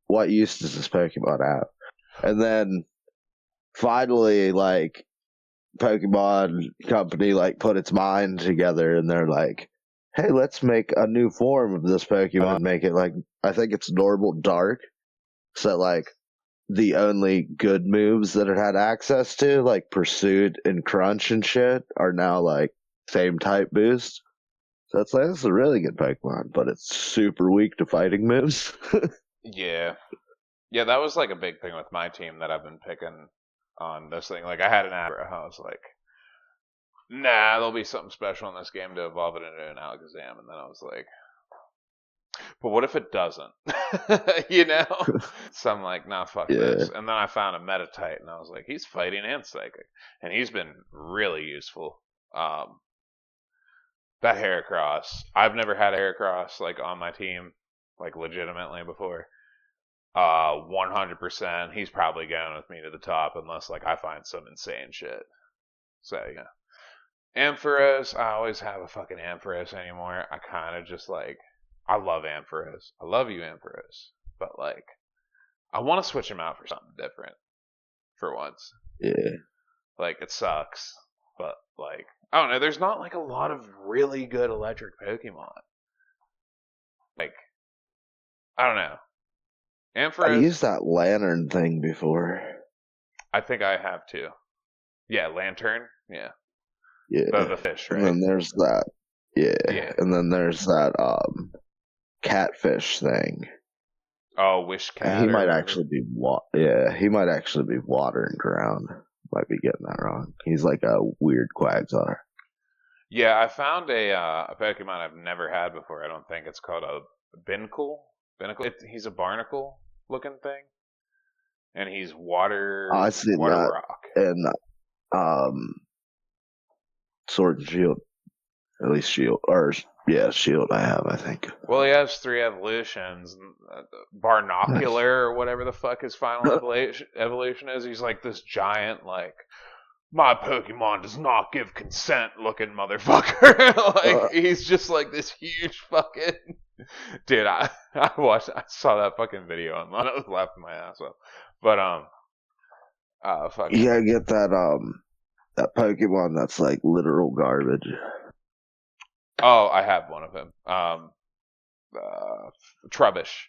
Speaker 2: what use does this Pokemon have? And then finally, like, Pokemon Company, like, put its mind together, and they're like, hey, let's make a new form of this Pokemon and make it, like, I think it's normal dark. So, like, the only good moves that it had access to, like Pursuit and Crunch and shit, are now, like, same type boost. So it's like, this is a really good Pokemon, but it's super weak to fighting moves.
Speaker 1: Yeah. Yeah, that was, like, a big thing with my team that I've been picking on this thing. Like, I had an Abra, I was like, nah, there'll be something special in this game to evolve it into an Alakazam. And then I was like, but what if it doesn't? You know? So I'm like, nah, fuck this. And then I found a Metatite, and I was like, he's fighting and psychic. And he's been really useful. That Heracross, I've never had a Heracross, like, on my team, like, legitimately before. 100%, he's probably going with me to the top unless, like, I find some insane shit. So, yeah. Ampharos, I always have a fucking Ampharos anymore. I kind of just, like, I love Ampharos. I love you, Ampharos. But, like, I want to switch him out for something different for once.
Speaker 2: Yeah.
Speaker 1: Like, it sucks. But, like, I don't know. There's not, like, a lot of really good electric Pokemon. Like, I don't know. Ampharos,
Speaker 2: I used that lantern thing before.
Speaker 1: I think I have too. Yeah, lantern. Yeah,
Speaker 2: Yeah.
Speaker 1: the fish,
Speaker 2: And
Speaker 1: right?
Speaker 2: then there's that. Yeah.
Speaker 1: Yeah.
Speaker 2: And then there's that catfish thing.
Speaker 1: Oh, wish
Speaker 2: He
Speaker 1: cat or
Speaker 2: might
Speaker 1: whatever.
Speaker 2: actually be yeah, he might actually be water and ground. Might be getting that wrong. He's like a weird Quagsire.
Speaker 1: Yeah, I found a Pokemon I've never had before. I don't think it's called a Binnacle. Binnacle. He's a barnacle looking thing, and he's
Speaker 2: I seen
Speaker 1: water
Speaker 2: that
Speaker 1: rock.
Speaker 2: in um Sword and Shield. At least Shield or yeah, Shield I have, I think.
Speaker 1: Well, he has 3 evolutions. Barnocular or whatever the fuck his final evolution is. He's like this giant, like, my Pokemon does not give consent looking motherfucker. Like, he's just like this huge fucking. Dude, I saw that fucking video online. I was laughing my ass off. But, fucking.
Speaker 2: You gotta get that Pokemon that's like literal garbage.
Speaker 1: Oh, I have one of him. Trubbish.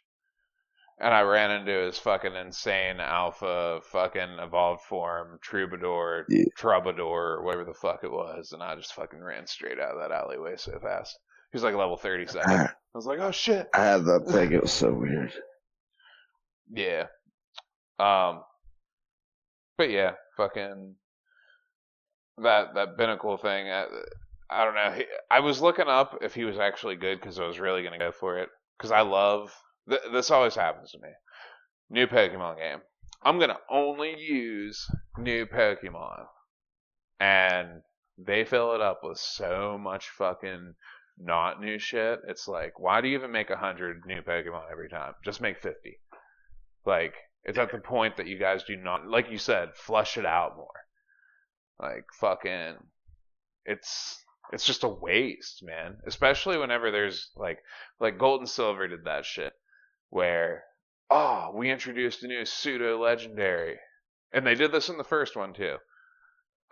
Speaker 1: And I ran into his fucking insane alpha fucking evolved form, Troubadour,
Speaker 2: Yeah.
Speaker 1: Troubadour, or whatever the fuck it was, and I just fucking ran straight out of that alleyway so fast. He was like level 37. I was like, oh shit.
Speaker 2: I had that thing, it was so weird.
Speaker 1: Yeah. But yeah, fucking that Binnacle thing, I don't know. I was looking up if he was actually good because I was really going to go for it. Because I love, this always happens to me. New Pokemon game. I'm going to only use new Pokemon. And they fill it up with so much fucking not new shit. It's like, why do you even make 100 new Pokemon every time? Just make 50. Like, it's at the point that you guys do not, like you said, flush it out more. Like, fucking, it's just a waste, man. Especially whenever there's like Gold and Silver did that shit where we introduced a new pseudo legendary, and they did this in the first one too.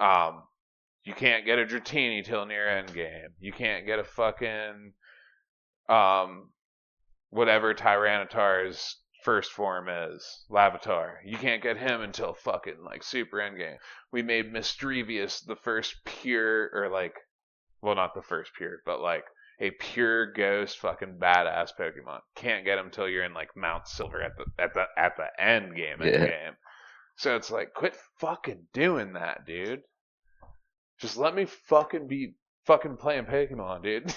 Speaker 1: You can't get a Dratini till near end game. You can't get a fucking whatever Tyranitar's first form is, Lavatar. You can't get him until fucking like super end game. We made Misdrevious the first pure, or like, well, not the first pure, but like a pure ghost fucking badass Pokemon. Can't get him till you're in like Mount Silver at the end game. So it's like, quit fucking doing that, dude. Just let me fucking be fucking playing Pokemon, dude.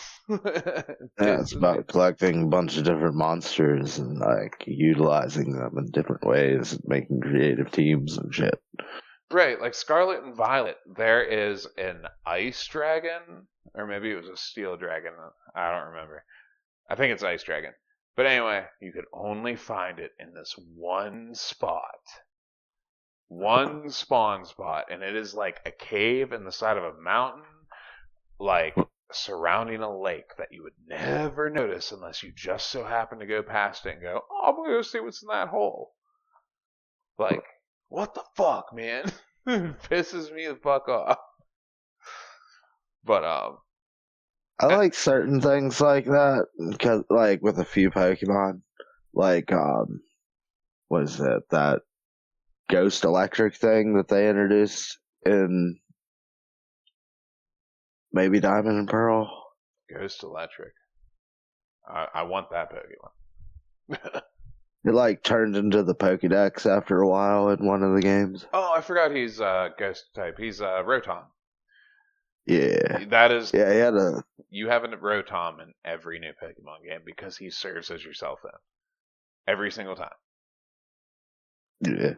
Speaker 2: Yeah, it's about collecting a bunch of different monsters and like utilizing them in different ways, and making creative teams and shit.
Speaker 1: Right, like Scarlet and Violet, there is an ice dragon, or maybe it was a steel dragon. I don't remember. I think it's ice dragon. But anyway, you could only find it in this one spot. One spawn spot, and it is like a cave in the side of a mountain, like surrounding a lake that you would never notice unless you just so happen to go past it and go, oh, I'm gonna go see what's in that hole. Like, what the fuck, man? Pisses me the fuck off. But
Speaker 2: I like certain things like that because, like, with a few Pokemon, like what is it, that Ghost Electric thing that they introduced in maybe Diamond and Pearl.
Speaker 1: Ghost Electric. I want that Pokemon.
Speaker 2: It like turned into the Pokedex after a while in one of the games.
Speaker 1: Oh, I forgot he's Ghost type. He's Rotom.
Speaker 2: Yeah.
Speaker 1: That is.
Speaker 2: Yeah, he had a.
Speaker 1: You have a Rotom in every new Pokemon game because he serves as your cell phone every single time.
Speaker 2: Yeah.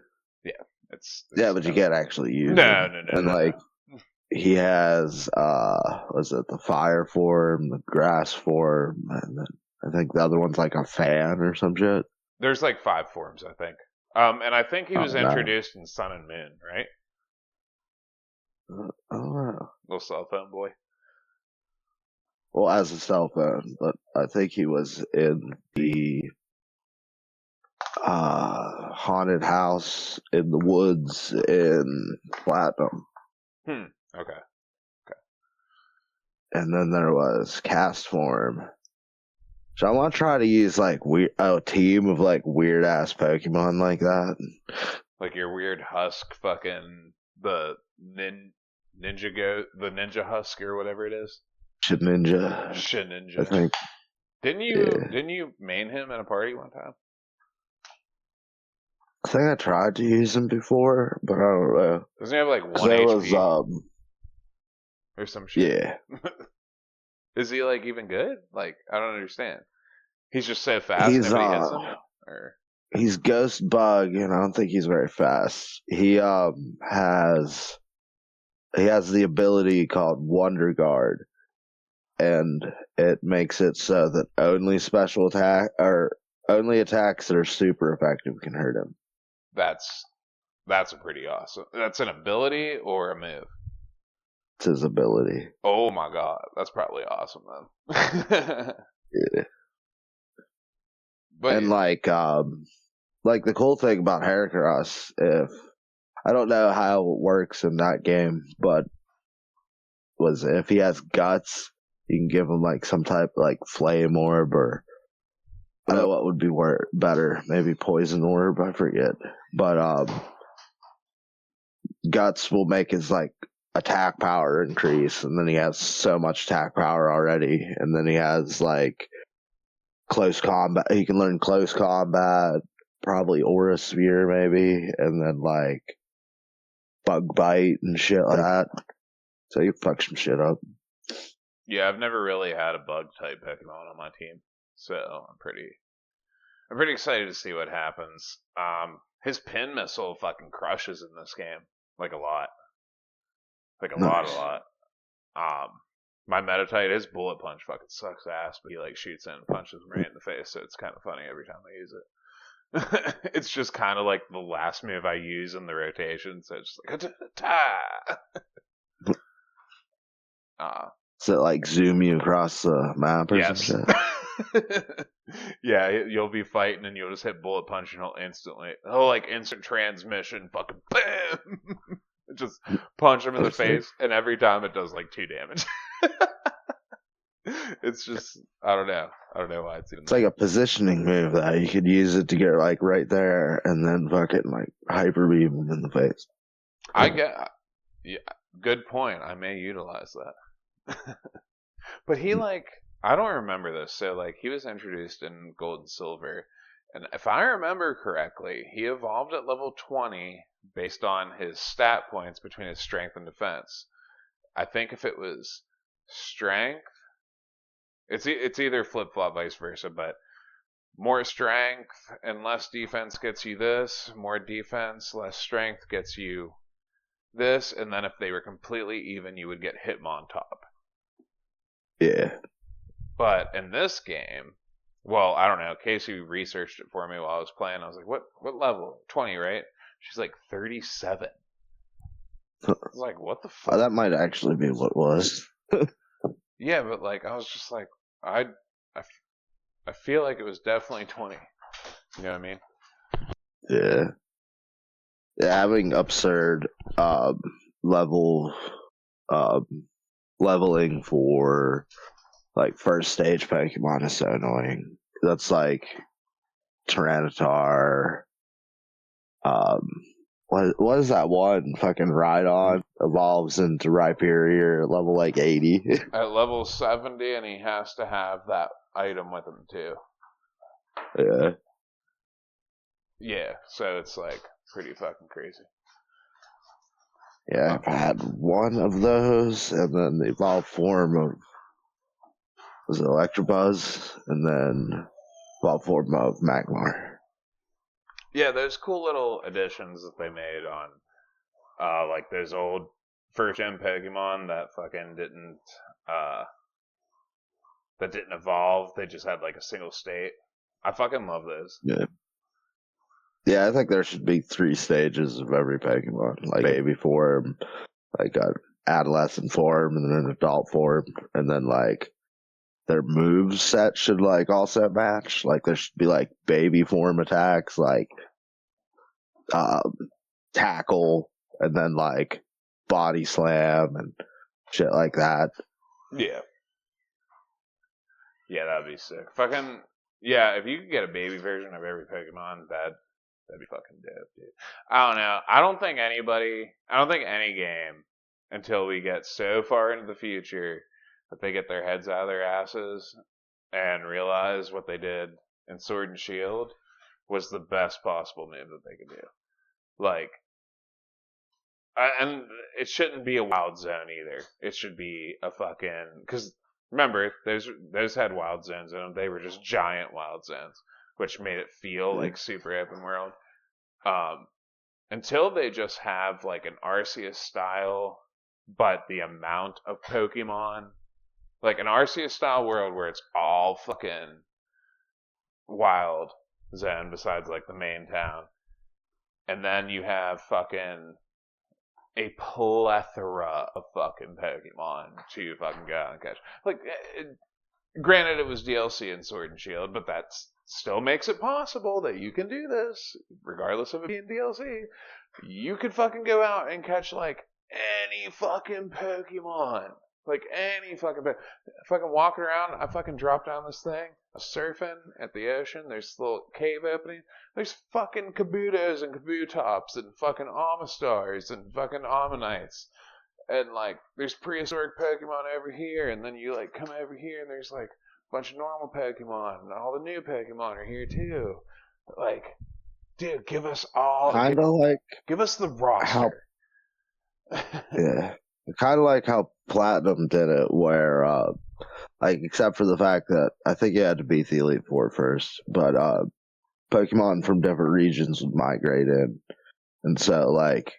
Speaker 1: Yeah. It's
Speaker 2: yeah, but you can't actually use
Speaker 1: no,
Speaker 2: him.
Speaker 1: No.
Speaker 2: And like, he has was it the fire form, the grass form, and then I think the other one's like a fan or some shit.
Speaker 1: There's like 5 forms, I think. And I think he was introduced in Sun and Moon, right?
Speaker 2: I don't know.
Speaker 1: Little cell phone boy.
Speaker 2: Well, as a cell phone, but I think he was in the haunted house in the woods in Platinum.
Speaker 1: Okay.
Speaker 2: And then there was cast form. So I want to try to use like a team of like weird ass Pokemon like that.
Speaker 1: Like your weird husk fucking the ninja the ninja husk or whatever it is.
Speaker 2: Shit Ninja.
Speaker 1: Shit
Speaker 2: I
Speaker 1: ninja.
Speaker 2: think. Yeah.
Speaker 1: Didn't you main him in a party one time?
Speaker 2: I think I tried to use him before, but I don't know.
Speaker 1: Doesn't he have like
Speaker 2: Cause
Speaker 1: one
Speaker 2: there was
Speaker 1: HP or some shit?
Speaker 2: yeah.
Speaker 1: Is he like even good? Like I don't understand. He's just so fast,
Speaker 2: He's
Speaker 1: nobody hits him. Or
Speaker 2: he's Ghost Bug, and I don't think he's very fast. Has he has the ability called Wonder Guard, and it makes it so that only special attack or only attacks that are super effective can hurt him.
Speaker 1: that's a pretty awesome. That's an ability or a move.
Speaker 2: It's his ability.
Speaker 1: Oh my god, that's probably awesome then.
Speaker 2: Yeah.
Speaker 1: But
Speaker 2: And like the cool thing about Heracross, if I don't know how it works in that game, but was if he has guts, you can give him like some type of like flame orb or I don't know what would be better, maybe poison orb, I forget. But guts will make his like attack power increase, and then he has so much attack power already, and then he has like close combat. He can learn close combat, probably aura sphere maybe, and then like bug bite and shit like that. So you fuck some shit up.
Speaker 1: yeah, I've never really had a bug type Pokemon on my team, so I'm pretty excited to see what happens. His pin missile fucking crushes in this game, like a lot, like a lot, a
Speaker 2: Nice.
Speaker 1: lot. My Meditite, his bullet punch fucking sucks ass, but he like shoots in and punches him right in the face, so it's kind of funny every time I use it. It's just kind of like the last move I use in the rotation, so it's just like ta.
Speaker 2: So like zoom you across the map or
Speaker 1: Yes.
Speaker 2: some shit.
Speaker 1: Yeah, you'll be fighting and you'll just hit bullet punch and he'll like instant transmission, fucking bam, just punch him in the face, and every time it does like 2 damage. It's just I don't know why it's even.
Speaker 2: It's like a positioning move that you could use it to get like right there and then fucking like hyper beam him in the face.
Speaker 1: Yeah, good point. I may utilize that. But he like I don't remember this. So like he was introduced in Gold and Silver, and if I remember correctly, he evolved at level 20 based on his stat points between his strength and defense. I think if it was strength, it's either flip flop, vice versa, but more strength and less defense gets you this. More defense, less strength gets you this. And then if they were completely even, you would get Hitmontop.
Speaker 2: Yeah.
Speaker 1: But in this game, well, I don't know. Casey researched it for me while I was playing. I was like, what level? 20, right? She's like 37. I was like, what the fuck?
Speaker 2: That might actually be what it was.
Speaker 1: Yeah, but like I was just like, I feel like it was definitely 20. You know what I mean?
Speaker 2: Yeah. Yeah, having absurd level leveling for like first stage Pokemon is so annoying. That's like Tyranitar. What is that one? Fucking Rhydon evolves into Rhyperior at level like 80.
Speaker 1: At level 70, and he has to have that item with him too.
Speaker 2: Yeah.
Speaker 1: Yeah, so it's like pretty fucking crazy.
Speaker 2: Yeah, I've had one of those, and then the evolved form of was it Electabuzz, and then evolved form of Magmar.
Speaker 1: Yeah, there's cool little additions that they made on, like those old first gen Pokemon that fucking didn't, that didn't evolve. They just had like a single state. I fucking love those.
Speaker 2: Yeah. Yeah, I think there should be 3 stages of every Pokemon, like baby form, like an adolescent form, and then an adult form, and then like their move set should like also match. Like there should be like baby form attacks, like tackle, and then like body slam and shit like that.
Speaker 1: Yeah. Yeah, that'd be sick. Fucking yeah, if you could get a baby version of every Pokemon, That'd be fucking dope, dude. I don't know. I don't think any game, until we get so far into the future that they get their heads out of their asses and realize what they did in Sword and Shield was the best possible move that they could do. Like, and it shouldn't be a wild zone either. It should be a fucking, because remember, those had wild zones in them. They were just giant wild zones, which made it feel like super open world. Until they just have like an Arceus style, but the amount of Pokemon, like an Arceus style world where it's all fucking wild zone besides like the main town, and then you have fucking a plethora of fucking Pokemon to fucking go out and catch. Like, granted, it was DLC in Sword and Shield, but that still makes it possible that you can do this, regardless of it being DLC. You could fucking go out and catch, like, any fucking Pokemon. Like, any fucking fucking walking around, I fucking dropped down this thing, I was surfing at the ocean, there's this little cave opening, there's fucking Kabutos and Kabutops and fucking Amistars and fucking Ammonites. And, like, there's prehistoric Pokemon over here, and then you, like, come over here, and there's, like, a bunch of normal Pokemon, and all the new Pokemon are here, too. Like, dude, give us all...
Speaker 2: Kind of like...
Speaker 1: Give us the roster.
Speaker 2: Yeah. Kind of like how Platinum did it, where, like, except for the fact that I think you had to beat the Elite Four first, but, Pokemon from different regions would migrate in. And so, like,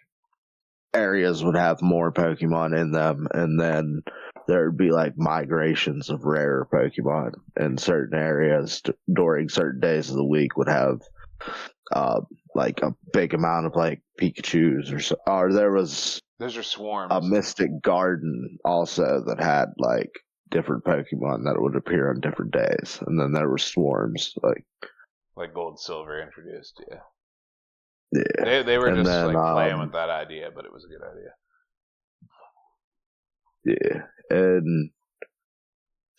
Speaker 2: areas would have more Pokemon in them, and then there would be like migrations of rarer Pokemon, and certain areas during certain days of the week would have like a big amount of like Pikachus or there was
Speaker 1: those are swarms.
Speaker 2: A Mystic Garden also that had like different Pokemon that would appear on different days, and then there were swarms
Speaker 1: like Gold, Silver introduced. Yeah.
Speaker 2: Yeah.
Speaker 1: They were just then, like playing with that idea, but it was a good
Speaker 2: idea. Yeah. And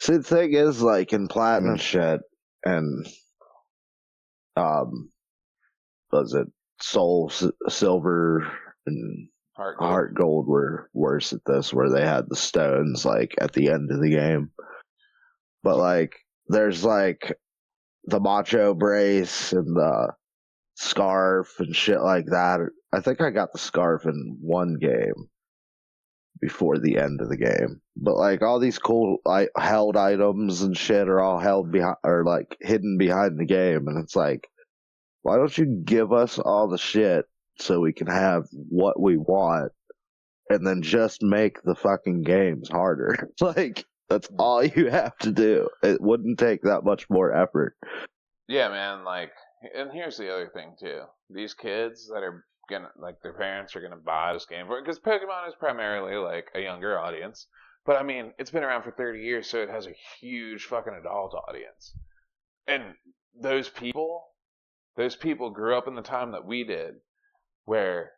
Speaker 2: see, the thing is, like in Platinum shit and was it Soul Silver and Heart Gold were worse at this, where they had the stones like at the end of the game. But like there's like the Macho Brace and the Scarf and shit like that. I think I got the Scarf in one game before the end of the game. But like all these cool held items and shit are all held behind or like hidden behind the game, and it's like, why don't you give us all the shit so we can have what we want and then just make the fucking games harder? Like that's all you have to do. It wouldn't take that much more effort.
Speaker 1: Yeah, man, like, and here's the other thing too. These kids that are gonna, like, their parents are gonna buy this game for it, because Pokemon is primarily like a younger audience. But I mean, it's been around for 30 years, so it has a huge fucking adult audience. And those people grew up in the time that we did, where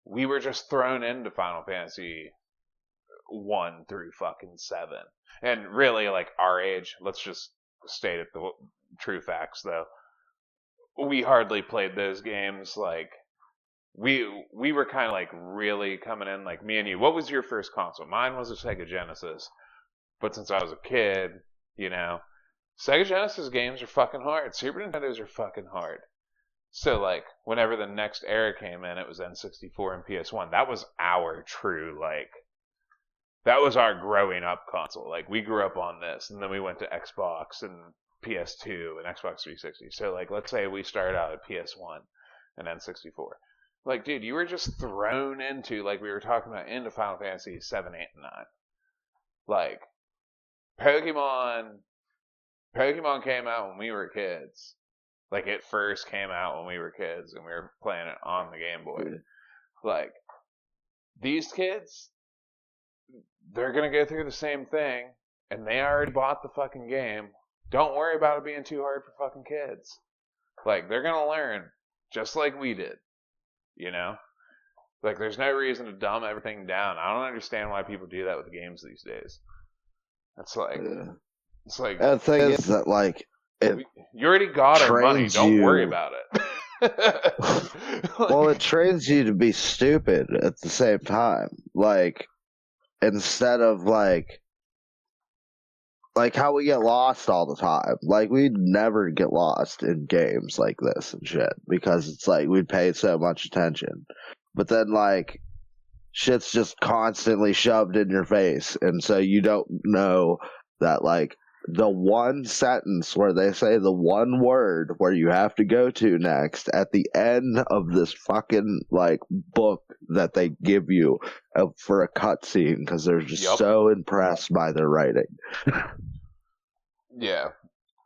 Speaker 1: we were just thrown into Final Fantasy 1 through fucking 7. And really, like, our age, let's just state it the true facts, though. We hardly played those games. Like, we were kind of, like, really coming in, like, me and you. What was your first console? Mine was a Sega Genesis. But since I was a kid, you know, Sega Genesis games are fucking hard. Super Nintendos are fucking hard. So, like, whenever the next era came in, it was N64 and PS1. That was our true, like, that was our growing up console. Like, we grew up on this, and then we went to Xbox and PS2 and Xbox 360. So, like, let's say we started out at PS1 and N64. Like, dude, you were just thrown into, like we were talking about, into Final Fantasy 7, 8, and 9. Like, Pokemon came out when we were kids. Like, it first came out when we were kids, and we were playing it on the Game Boy. Like, these kids, they're gonna go through the same thing, and they already bought the fucking game. Don't worry about it being too hard for fucking kids. Like, they're gonna learn, just like we did. You know? Like, there's no reason to dumb everything down. I don't understand why people do that with games these days. It's like...
Speaker 2: The thing is that, like...
Speaker 1: You already got our money. Don't worry about it.
Speaker 2: Well,
Speaker 1: Like,
Speaker 2: it trains you to be stupid at the same time. Like, instead of like how we get lost all the time. Like, we never get lost in games like this and shit because it's like we pay so much attention. But then, like, shit's just constantly shoved in your face, and so you don't know that, like, the one sentence where they say the one word where you have to go to next at the end of this fucking like book that they give you for a cutscene because they're just
Speaker 1: yup.
Speaker 2: so impressed by their writing.
Speaker 1: Yeah.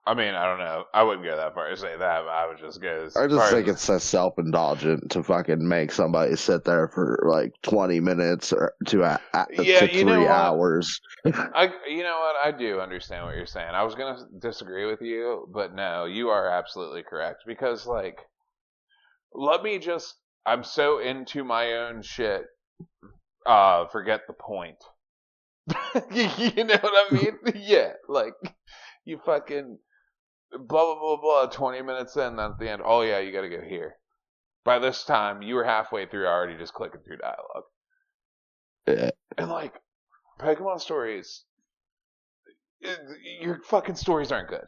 Speaker 1: I mean, I don't know. I wouldn't go that far to say that, but I would just go as
Speaker 2: I just
Speaker 1: far
Speaker 2: think
Speaker 1: as,
Speaker 2: it's so self-indulgent to fucking make somebody sit there for like 20 minutes or
Speaker 1: yeah,
Speaker 2: to
Speaker 1: you know
Speaker 2: three
Speaker 1: what?
Speaker 2: hours.
Speaker 1: You know what? I do understand what you're saying. I was gonna disagree with you, but no, you are absolutely correct because, like, let me just. I'm so into my own shit. Forget the point. You know what I mean? Yeah, like you fucking blah blah blah blah. 20 minutes in, then at the end, oh yeah, you got to go here. By this time, you were halfway through, already just clicking through dialogue,
Speaker 2: Yeah.
Speaker 1: and like Pokemon stories, your fucking stories aren't good.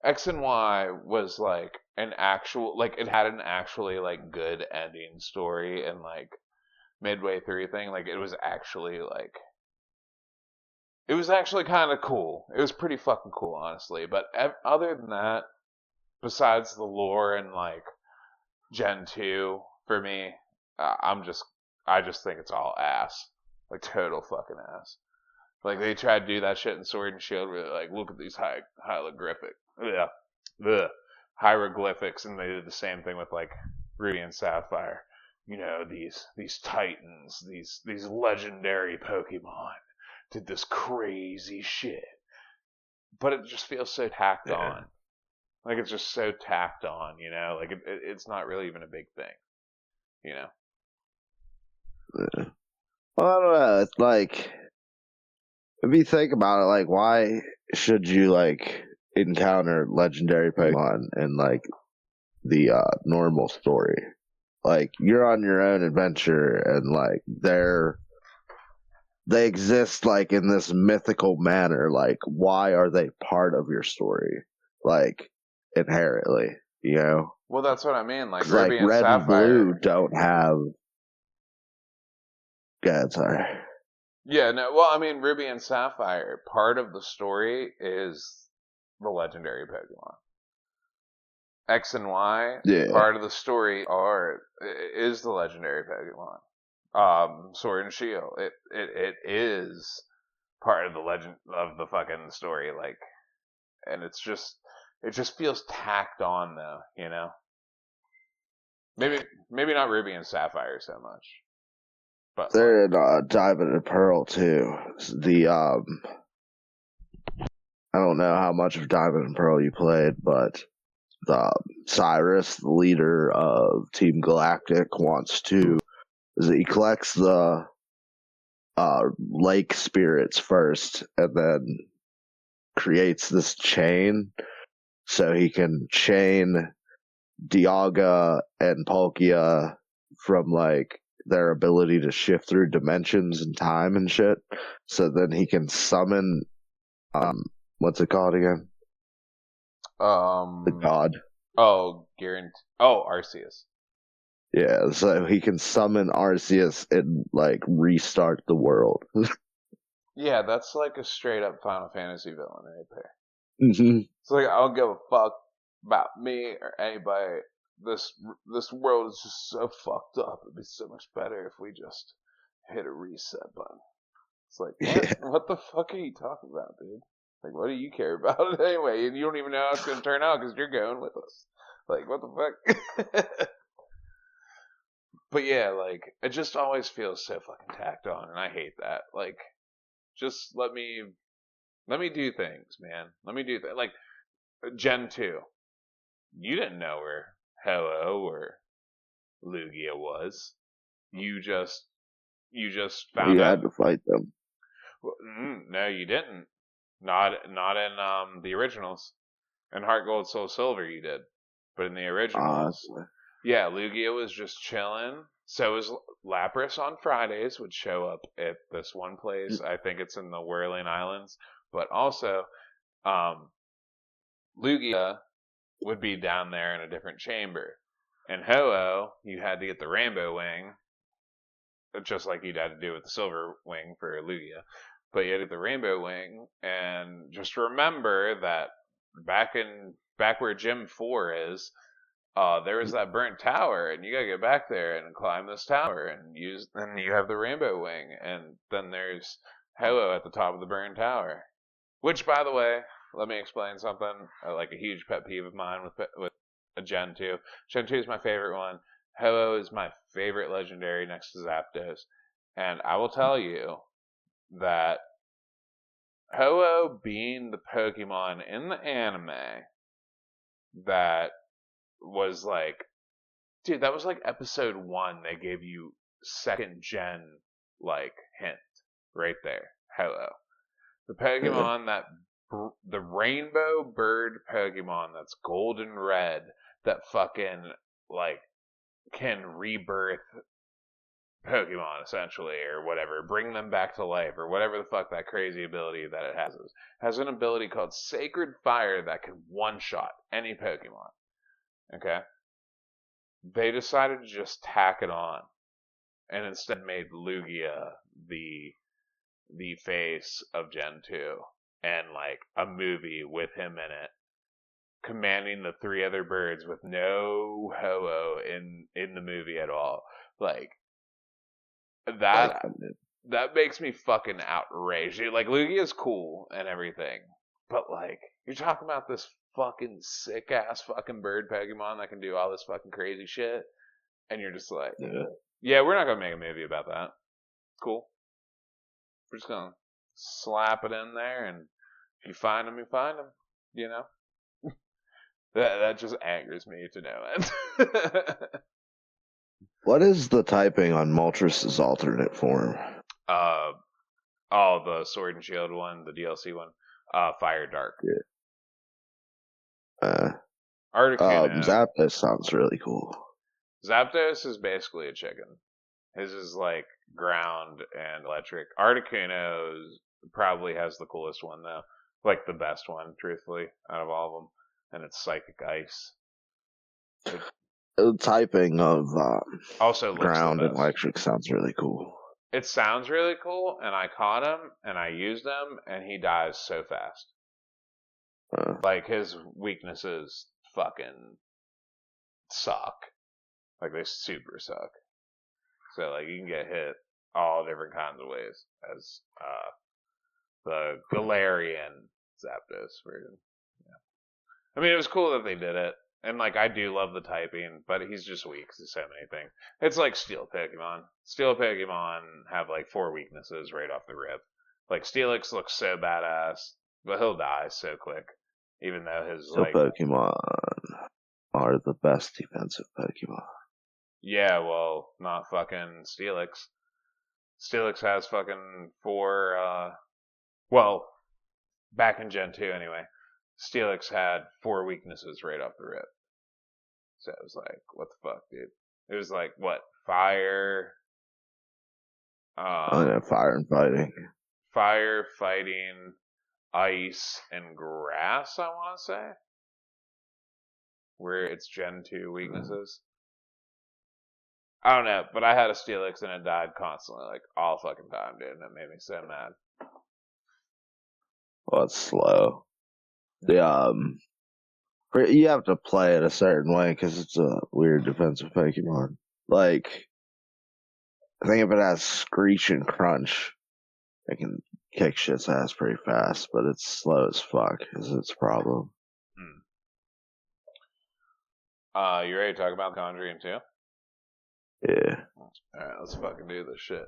Speaker 1: X and Y was like an actual, like it had an actually like good ending story, and like midway through thing, like it was actually kind of cool. It was pretty fucking cool, honestly. But other than that, besides the lore and like Gen 2 for me, I just think it's all ass. Like total fucking ass. Like they tried to do that shit in Sword and Shield where they're like, look at these hieroglyphic, yeah, the hieroglyphics, and they did the same thing with like Ruby and Sapphire. You know, these titans, these legendary Pokemon did this crazy shit. But it just feels so tacked
Speaker 2: Yeah.
Speaker 1: on. Like it's just so tacked on, you know? Like it's not really even a big thing, you know?
Speaker 2: Yeah. Well, I don't know. It's like, if you think about it, like, why should you like encounter legendary Pokemon in like the normal story? Like, you're on your own adventure, and like they exist like in this mythical manner. Like, why are they part of your story? Like, inherently, you know?
Speaker 1: Well, that's what I mean. Like
Speaker 2: 'Cause, like,
Speaker 1: Ruby and
Speaker 2: Red and Blue
Speaker 1: Sapphire.
Speaker 2: don't have. God, sorry.
Speaker 1: Yeah, no, well, I mean, Ruby and Sapphire, part of the story is the legendary Pokemon. X and Y,
Speaker 2: Yeah.
Speaker 1: part of the story is the legendary Pokemon. Sword and Shield, it is part of the legend of the fucking story, like, and it just feels tacked on though, you know. Maybe not Ruby and Sapphire so much, but like,
Speaker 2: They're in Diamond and Pearl too. The I don't know how much of Diamond and Pearl you played, but the Cyrus, the leader of Team Galactic, wants to. He collects the lake spirits first, and then creates this chain so he can chain Dialga and Palkia from like their ability to shift through dimensions and time and shit. So then he can summon what's it called again? The
Speaker 1: um,
Speaker 2: god.
Speaker 1: oh, guarantee, oh, Arceus.
Speaker 2: Yeah, so he can summon Arceus and like restart the world.
Speaker 1: Yeah, that's like a straight up Final Fantasy villain right there.
Speaker 2: Hmm.
Speaker 1: It's like I don't give a fuck about me or anybody. This this world is just so fucked up. It'd be so much better if we just hit a reset button. It's like what?
Speaker 2: Yeah.
Speaker 1: What the fuck are you talking about, dude? Like, what do you care about it anyway? And you don't even know how it's gonna turn out because you're going with us. Like, what the fuck? But yeah, like it just always feels so fucking tacked on, and I hate that. Like, just let me do things, man. Let me do that. Like Gen 2. You didn't know where Hello or Lugia was. You just you just found
Speaker 2: You
Speaker 1: out.
Speaker 2: had to fight them.
Speaker 1: No, you didn't. Not in the originals. In Heart Gold Soul Silver, you did. But in the originals,
Speaker 2: Okay.
Speaker 1: yeah, Lugia was just chilling. So was Lapras on Fridays would show up at this one place. I think it's in the Whirling Islands. But also, um, Lugia would be down there in a different chamber. And Ho-Oh, you had to get the Rainbow Wing, just like you'd had to do with the Silver Wing for Lugia. But you had to get the Rainbow Wing, and just remember that back where Gym 4 is, there was that burnt tower, and you gotta get back there and climb this tower and use. Then you have the Rainbow Wing, and then there's Ho-Oh at the top of the burnt tower. Which, by the way, let me explain something. Like a huge pet peeve of mine with a Gen 2. Gen 2 is my favorite one. Ho-Oh is my favorite legendary next to Zapdos. And I will tell you that Ho-Oh being the Pokemon in the anime that was like, dude, that was like episode 1. They gave you second gen, like, hint right there. Ho-Oh. The Pokemon that the rainbow bird Pokemon that's golden red that fucking like can rebirth Pokemon essentially or whatever, bring them back to life or whatever the fuck that crazy ability that it has an ability called Sacred Fire that can one shot any Pokemon. Okay, they decided to just tack it on and instead made Lugia the face of Gen 2 and like a movie with him in it commanding the 3 other birds with no Ho-Oh in the movie at all. Like that makes me fucking outraged. Like Lugia's cool and everything, but like you're talking about this fucking sick ass fucking bird Pokemon that can do all this fucking crazy shit, and you're just like, yeah, we're not gonna make a movie about that. Cool. We're just gonna slap it in there, and if you find them, you find them. You know, that just angers me to no end.
Speaker 2: What is the typing on Moltres' alternate form?
Speaker 1: The Sword and Shield one, the DLC one, Fire Dark.
Speaker 2: Yeah.
Speaker 1: Articuno.
Speaker 2: Zapdos sounds really cool.
Speaker 1: Zapdos is basically a chicken. His is like ground and electric. Articuno probably has the coolest one though, like the best one, truthfully, out of all of them, and it's Psychic Ice.
Speaker 2: The typing of
Speaker 1: Also
Speaker 2: ground and electric sounds really cool.
Speaker 1: It sounds really cool, and I caught him and I used him, and he dies so fast. Like his weaknesses fucking suck. Like they super suck. So like you can get hit all different kinds of ways as the Galarian Zapdos version. Yeah. I mean, it was cool that they did it, and like I do love the typing, but he's just weak to so many things. It's like Steel Pokemon. Steel Pokemon have like 4 weaknesses right off the rip. Like Steelix looks so badass, but he'll die so quick, even though his
Speaker 2: so like Pokemon are the best defensive Pokemon.
Speaker 1: Yeah, well, not fucking Steelix. Steelix has fucking 4, well, back in Gen 2 anyway, Steelix had 4 weaknesses right off the rip. So it was like, what the fuck, dude? It was like, what, fire?
Speaker 2: Fire and fighting.
Speaker 1: Fire, fighting, ice, and grass, I want to say. Where it's Gen 2 weaknesses. I don't know, but I had a Steelix and it died constantly, like all fucking time, dude, and it made me so mad.
Speaker 2: Well, it's slow. You have to play it a certain way because it's a weird defensive Pokemon. Like, I think if it has Screech and Crunch, it can kick shit's ass pretty fast, but it's slow as fuck is its problem.
Speaker 1: You ready to talk about Conjuring 2?
Speaker 2: Yeah.
Speaker 1: Alright, let's fucking do this shit.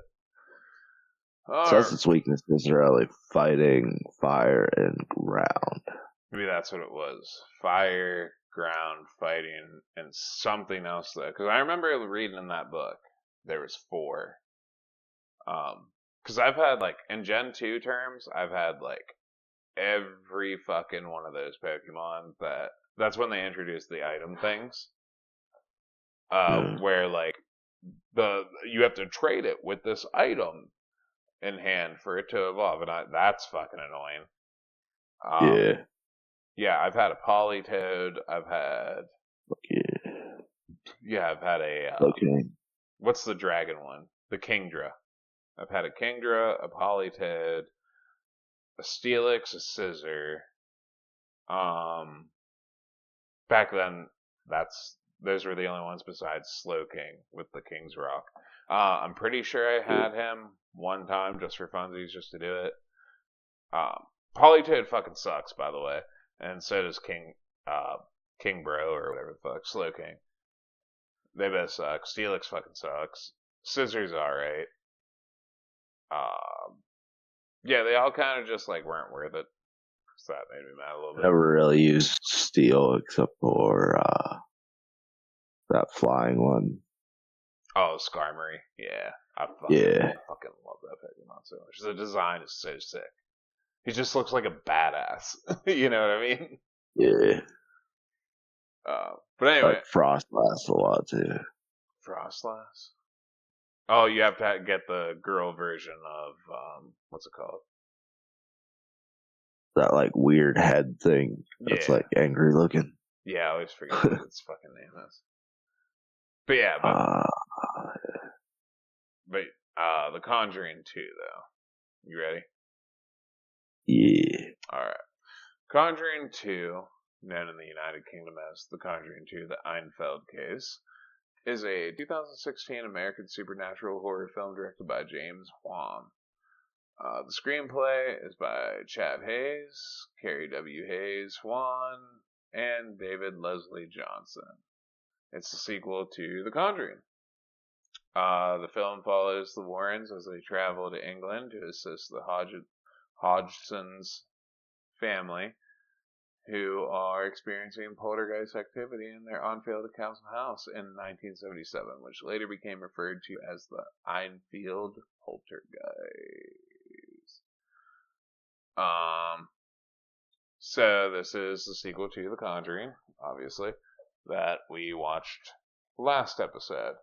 Speaker 2: Says its weaknesses are really fighting, fire, and ground.
Speaker 1: Maybe that's what it was. Fire, ground, fighting, and something else though. Because I remember reading in that book, there was 4. Because I've had, like, in Gen 2 terms, I've had, like, every fucking one of those Pokemon that that's when they introduced the item things,
Speaker 2: Yeah.
Speaker 1: where like you have to trade it with this item in hand for it to evolve, and that's fucking annoying.
Speaker 2: Yeah.
Speaker 1: Yeah, I've had a Polytoad.
Speaker 2: Yeah.
Speaker 1: I've had a
Speaker 2: Okay.
Speaker 1: what's the dragon one? The Kingdra. I've had a Kingdra, a Polytoad, a Steelix, a Scissor. Um, Back then, those were the only ones besides Slowking with the King's Rock. I'm pretty sure I had him one time just for funsies, just to do it. Polytoad fucking sucks, by the way, and so does King Bro or whatever the fuck, Slowking. They both suck. Steelix fucking sucks. Scissors alright. Yeah, they all kind of just like weren't worth it. So that made me mad a little bit.
Speaker 2: Never really used steel except for that flying one.
Speaker 1: Oh, Skarmory. Yeah. I fucking love that Pokemon so much. The design is so sick. He just looks like a badass. You know what I mean?
Speaker 2: Yeah.
Speaker 1: But anyway.
Speaker 2: Like Frostlass a lot too.
Speaker 1: Frostlass? Oh, you have to get the girl version of, what's it called?
Speaker 2: That like weird head thing that's like angry looking.
Speaker 1: Yeah, I always forget what its fucking name is. But yeah, the Conjuring 2 though. You ready?
Speaker 2: Yeah.
Speaker 1: Alright. Conjuring 2, known in the United Kingdom as The Conjuring 2, The Einfeld Case, is a 2016 American supernatural horror film directed by James Wan. The screenplay is by Chad Hayes, Carrie W. Hayes Wan, and David Leslie Johnson. It's the sequel to The Conjuring. The film follows the Warrens as they travel to England to assist the Hodgson's family, who are experiencing poltergeist activity in their on-field council house in 1977, which later became referred to as the Enfield Poltergeist. So this is the sequel to The Conjuring, obviously, that we watched last episode.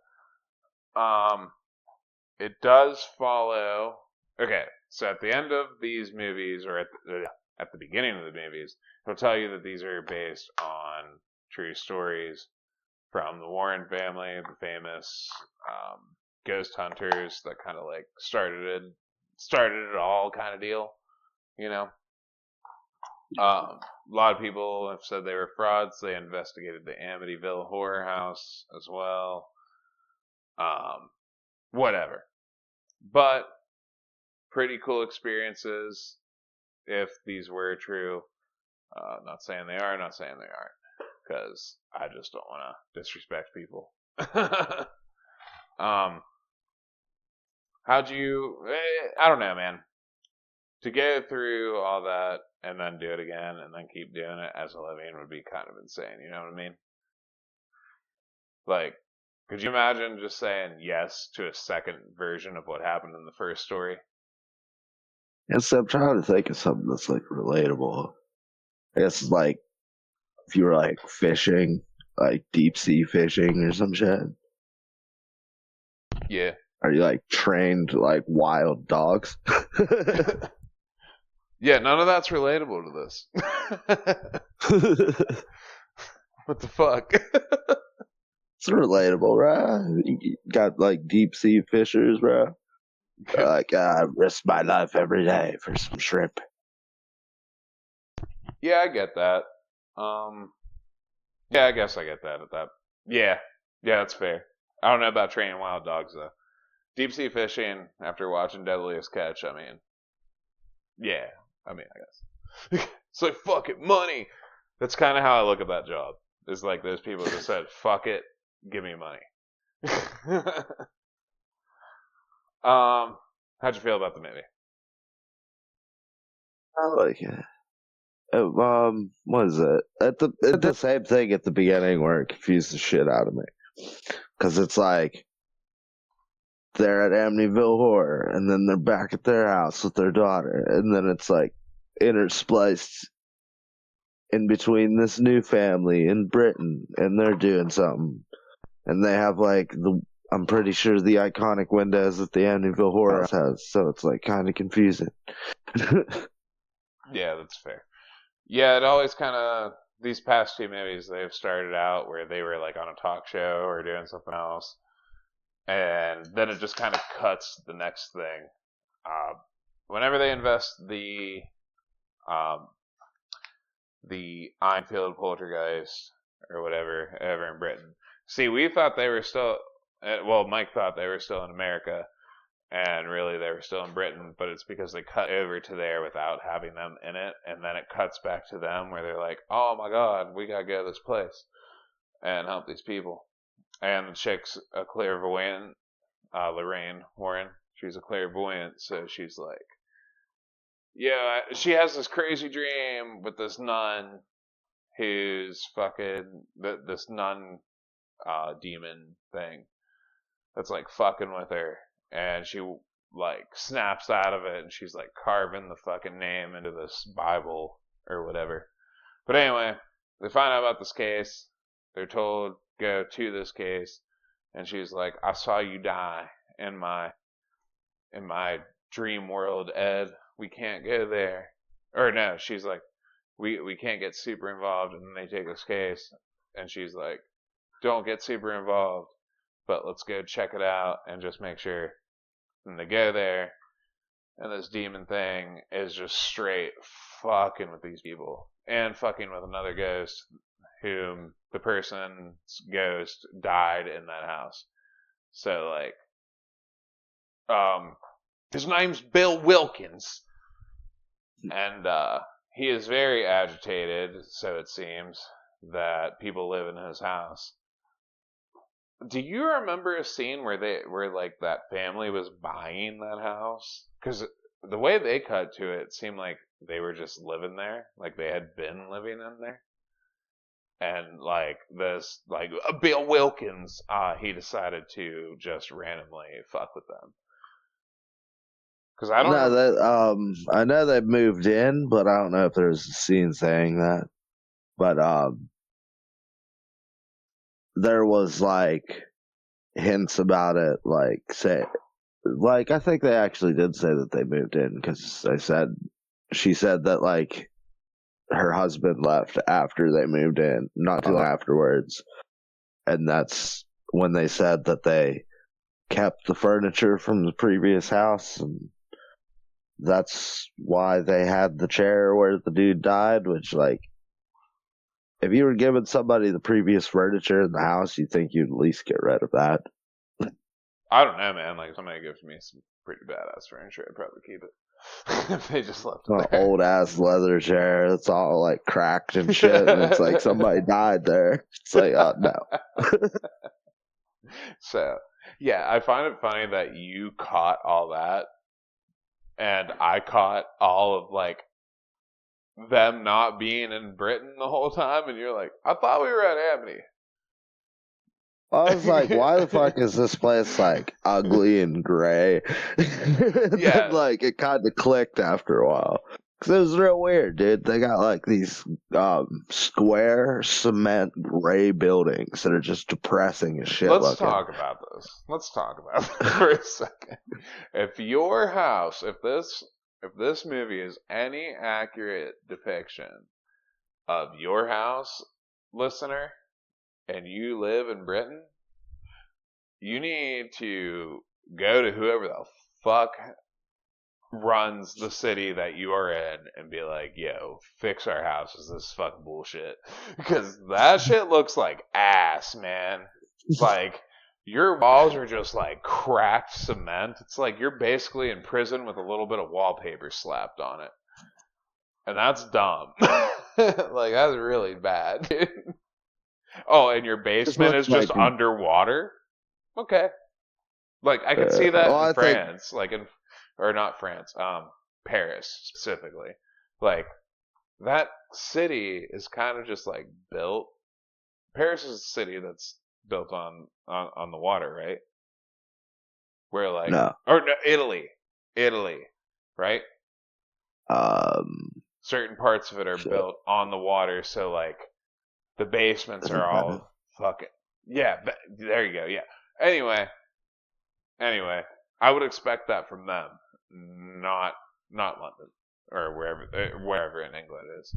Speaker 1: It does follow. Okay, so at the end of these movies, or at the beginning of the movies, it'll tell you that these are based on true stories from the Warren family, the famous ghost hunters that kind of like started it all kind of deal, you know. A lot of people have said they were frauds. They investigated the Amityville Horror House as well. Whatever. But pretty cool experiences if these were true. Not saying they are, not saying they aren't, because I just don't want to disrespect people. How'd you? I don't know, man. To go through all that and then do it again and then keep doing it as a living would be kind of insane. You know what I mean? Like, could you imagine just saying yes to a second version of what happened in the first story?
Speaker 2: And so I'm trying to think of something that's like relatable. I guess like if you were like fishing, like deep sea fishing or some shit.
Speaker 1: Yeah.
Speaker 2: Are you like trained like wild dogs?
Speaker 1: Yeah, none of that's relatable to this. What the fuck?
Speaker 2: It's relatable, bro. You got like deep sea fishers, bro. Like, I risk my life every day for some shrimp.
Speaker 1: Yeah, I get that. Yeah, I guess I get that at that. Yeah, that's fair. I don't know about training wild dogs though. Deep sea fishing after watching Deadliest Catch. I mean, yeah. I guess it's like fuck it, money. That's kind of how I look at that job. It's like those people that said, "Fuck it, give me money." How'd you feel about the movie?
Speaker 2: I like it. What is it? It's the same thing at the beginning where it confused the shit out of me. Because it's like, they're at Amityville Horror, and then they're back at their house with their daughter, and then it's like interspliced in between this new family in Britain, and they're doing something, and they have like I'm pretty sure the iconic windows that the Amityville Horror House has, so it's like kind of confusing.
Speaker 1: Yeah, that's fair. Yeah, it always kind of these past two movies they've started out where they were like on a talk show or doing something else, and then it just kind of cuts to the next thing. Uh, Whenever they invest um, the Enfield poltergeist or whatever ever in Britain. See, we thought they were still. Well, Mike thought they were still in America, and really they were still in Britain, but it's because they cut over to there without having them in it, and then it cuts back to them where they're like, "Oh my God, we gotta go to this place and help these people." And the chick's a clairvoyant, Lorraine Warren. She's a clairvoyant, so she's like, yeah, she has this crazy dream with this nun who's fucking this nun demon thing that's like fucking with her, and she like snaps out of it, and she's like carving the fucking name into this Bible or whatever. But anyway, they find out about this case. They're told go to this case, and she's like, "I saw you die in my dream world, Ed. We can't go there." Or no, she's like, we can't get super involved. And then they take this case, and she's like, "Don't get super involved, but let's go check it out and just make sure." And they go there, and this demon thing is just straight fucking with these people and fucking with another ghost whom the person's ghost died in that house. So like, his name's Bill Wilkins, and he is very agitated. So it seems that people live in his house. Do you remember a scene where like that family was buying that house? Because the way they cut to it seemed like they were just living there, like they had been living in there, and like this, like Bill Wilkins, he decided to just randomly fuck with them. Because I
Speaker 2: No,
Speaker 1: don't.
Speaker 2: that I know they moved in, but I don't know if there's a scene saying that. But there was like hints about it, like I think they actually did say that they moved in because she said that like her husband left after they moved in, not too long afterwards, and that's when they said that they kept the furniture from the previous house, and that's why they had the chair where the dude died, which like if you were giving somebody the previous furniture in the house, you'd think you'd at least get rid of that.
Speaker 1: I don't know, man. Like, if somebody gives me some pretty badass furniture, I'd probably keep it. If they just left it there.
Speaker 2: Old ass leather chair that's all like cracked and shit, and it's like somebody died there. It's like, oh no.
Speaker 1: So, yeah, I find it funny that you caught all that, and I caught all of like them not being in Britain the whole time, and you're like, I thought we were at Amity.
Speaker 2: I was like, why the fuck is this place like ugly and gray?
Speaker 1: Yeah.
Speaker 2: Then, like it kind of clicked after a while. Cause it was real weird, dude. They got like these square cement gray buildings that are just depressing as shit.
Speaker 1: Let's talk about this. Let's talk about this for a second. If your house, if this movie is any accurate depiction of your house, listener, and you live in Britain, you need to go to whoever the fuck runs the city that you are in and be like, yo, fix our houses. This is fucking bullshit. Because that shit looks like ass, man. Like, your walls are just like cracked cement. It's like you're basically in prison with a little bit of wallpaper slapped on it. And that's dumb. Like, that's really bad. Oh, and your basement is just
Speaker 2: like,
Speaker 1: underwater? Okay. Like, I could see that in France.
Speaker 2: Think...
Speaker 1: Like, or not France, Paris specifically. Like, that city is kind of just like built. Paris is a city that's built on the water, right? Where like
Speaker 2: no,
Speaker 1: or no, Italy, right?
Speaker 2: Um,
Speaker 1: certain parts of it are
Speaker 2: Shit.
Speaker 1: built on the water, so like the basements are all fucking there you go. Yeah. Anyway, I would expect that from them, not London or wherever in England it is.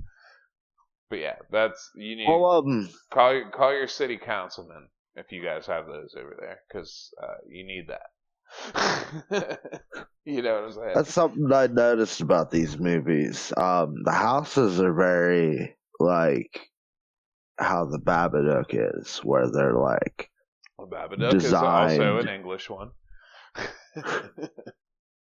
Speaker 1: But yeah, that's you need
Speaker 2: Well,
Speaker 1: call your city councilman if you guys have those over there, because you need that. You know what I'm saying?
Speaker 2: that's something I noticed about these movies. The houses are very like how the Babadook is, where they're like
Speaker 1: Well, Babadook is also
Speaker 2: designed.
Speaker 1: an English one.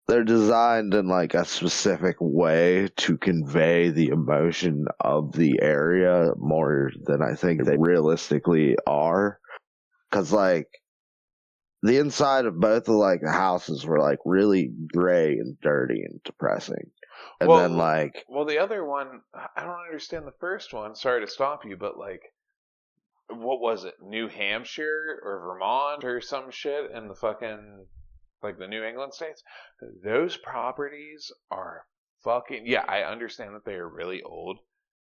Speaker 2: They're designed in like a specific way to convey the emotion of the area more than I think they realistically are. Because like the inside of both of like the houses were like really gray and dirty and depressing. And then like
Speaker 1: the other one, I don't understand the first one. Sorry to stop you, but like, what was it? New Hampshire or Vermont or some shit in the fucking like the New England states? Those properties are fucking yeah. I understand that they are really old,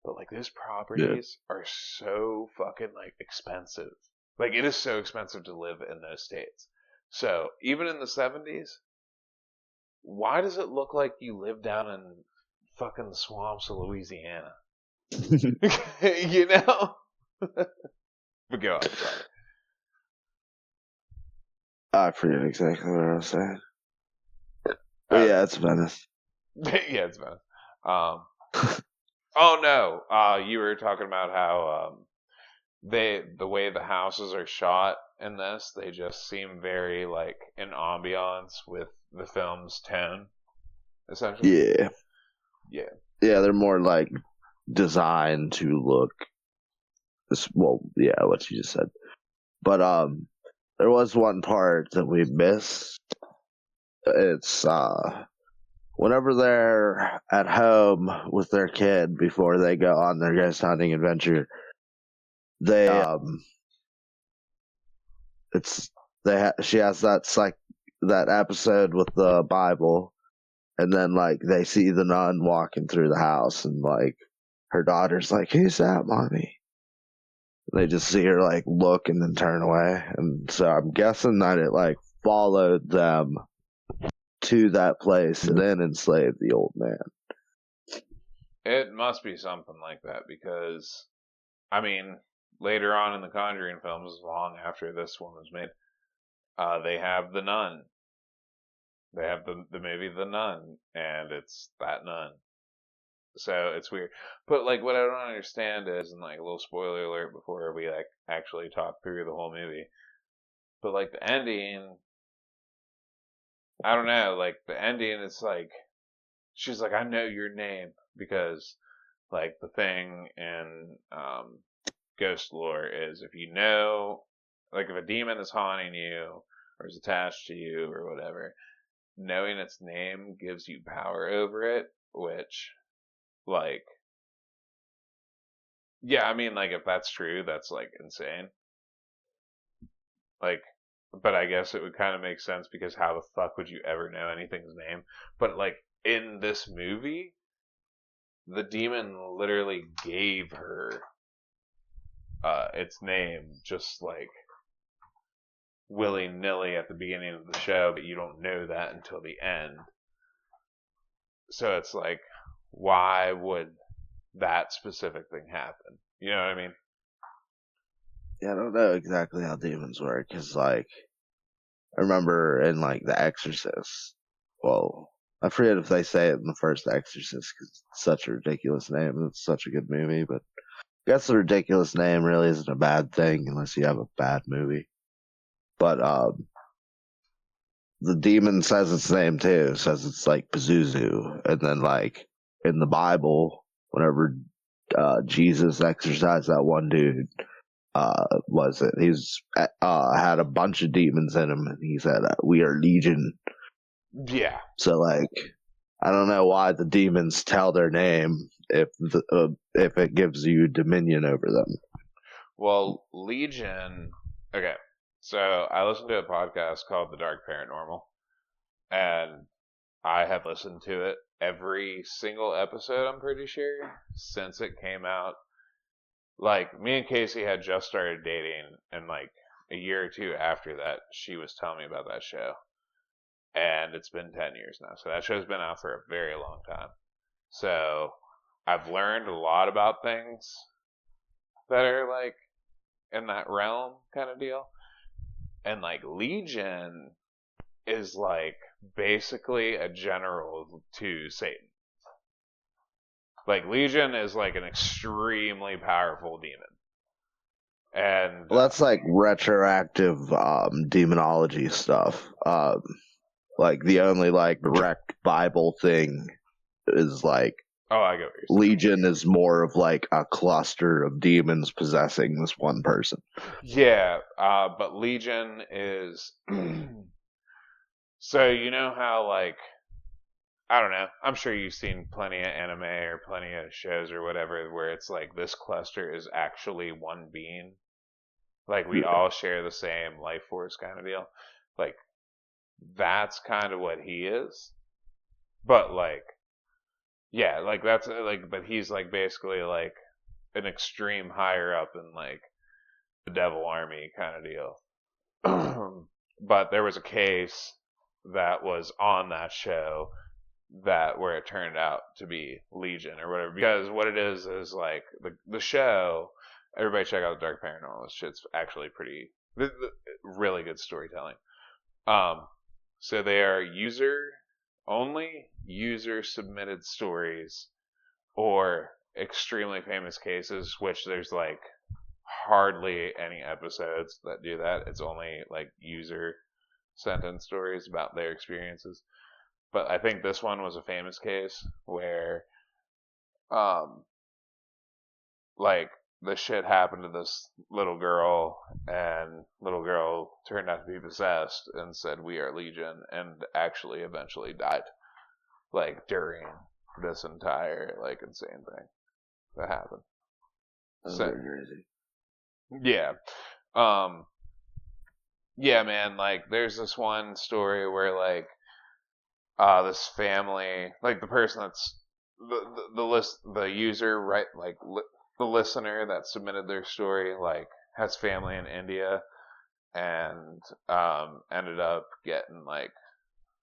Speaker 1: but like those properties are so fucking like expensive. Like it is so expensive to live in those states. So even in the 70s, why does it look like you live down in fucking the swamps of Louisiana? You know? But go on, sorry.
Speaker 2: I forget exactly what I was saying. But yeah, it's Venice.
Speaker 1: Yeah, it's Venice. Oh no, you were talking about how the way the houses are shot in this, they just seem very like in ambiance with the film's tone, essentially.
Speaker 2: Yeah.
Speaker 1: Yeah.
Speaker 2: Yeah, they're more like designed to look well, yeah, what you just said. But there was one part that we missed. It's whenever they're at home with their kid before they go on their ghost hunting adventure, they she has that episode with the Bible, and then like they see the nun walking through the house, and like her daughter's like, "Who's that, mommy?" They just see her like look and then turn away, and so I'm guessing that it like followed them to that place and then enslaved the old man.
Speaker 1: It must be something like that because, I mean, later on in the Conjuring films, long after this one was made, they have the nun. They have the movie The Nun, and it's that nun. So it's weird. But like, what I don't understand is, and like a little spoiler alert before we like actually talk through the whole movie, but like the ending, I don't know, like the ending, it's like she's like, I know your name because like the thing in ghost lore is if you know, like if a demon is haunting you or is attached to you or whatever, knowing its name gives you power over it, which like yeah, I mean like if that's true, that's like insane. Like but I guess it would kind of make sense because how the fuck would you ever know anything's name? But like in this movie, the demon literally gave her its name just like willy nilly at the beginning of the show, but you don't know that until the end. So it's like, why would that specific thing happen? You know what I mean?
Speaker 2: Yeah, I don't know exactly how demons work because like I remember in like The Exorcist. Well, I forget if they say it in the first Exorcist because it's such a ridiculous name. It's such a good movie, but I guess a ridiculous name really isn't a bad thing unless you have a bad movie. But the demon says its name too. Says it's like Pazuzu, and then like in the Bible, whenever Jesus exorcised that one dude, was it? He's had a bunch of demons in him, and he said, "We are legion."
Speaker 1: Yeah.
Speaker 2: So like, I don't know why the demons tell their name if it gives you dominion over them.
Speaker 1: Well, Legion. Okay, so I listened to a podcast called The Dark Paranormal, and I have listened to it every single episode, I'm pretty sure, since it came out. Like, me and Casey had just started dating, and like a year or two after that, she was telling me about that show. And it's been 10 years now. So that show's been out for a very long time. So I've learned a lot about things that are like in that realm kind of deal. And like Legion is like basically a general to Satan. Like Legion is like an extremely powerful demon. And
Speaker 2: Well, that's like retroactive demonology stuff. Like the only like direct Bible thing is like
Speaker 1: oh, I get what you're saying.
Speaker 2: Legion is more of like a cluster of demons possessing this one person.
Speaker 1: Yeah, but Legion is so you know how like I don't know. I'm sure you've seen plenty of anime or plenty of shows or whatever where it's like this cluster is actually one being. Like we all share the same life force kind of deal. Like that's kind of what he is. But like yeah, like that's like but he's like basically like an extreme higher up in like the devil army kind of deal. But there was a case that was on that show that where it turned out to be Legion or whatever. Because what it is like the show. Everybody check out Dark Paranormal. This shit's actually pretty really good storytelling. So they are user submitted stories or extremely famous cases, which there's like hardly any episodes that do that. It's only like user sent in stories about their experiences. But I think this one was a famous case where, like this shit happened to this little girl, and little girl turned out to be possessed and said, "We are Legion," and actually eventually died, like during this entire like insane thing that happened.
Speaker 2: That's
Speaker 1: So
Speaker 2: crazy.
Speaker 1: yeah, yeah, man. Like there's this one story where like this family, like the person that's the user, right? Like the listener that submitted their story, like has family in India and ended up getting like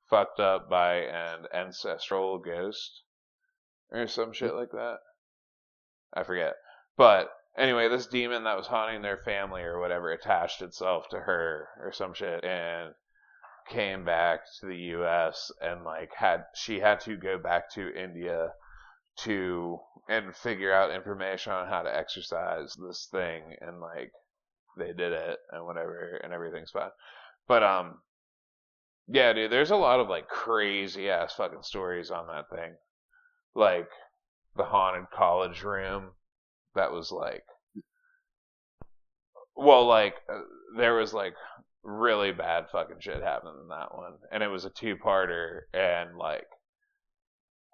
Speaker 1: fucked up by an ancestral ghost or some shit like that. I forget, but anyway, this demon that was haunting their family or whatever attached itself to her or some shit and came back to the US and like she had to go back to India to and figure out information on how to exercise this thing and like they did it and whatever and everything's fine. But yeah, dude, there's a lot of like crazy ass fucking stories on that thing. Like the haunted college room that was like well like there was like really bad fucking shit happening in that one and it was a two-parter and like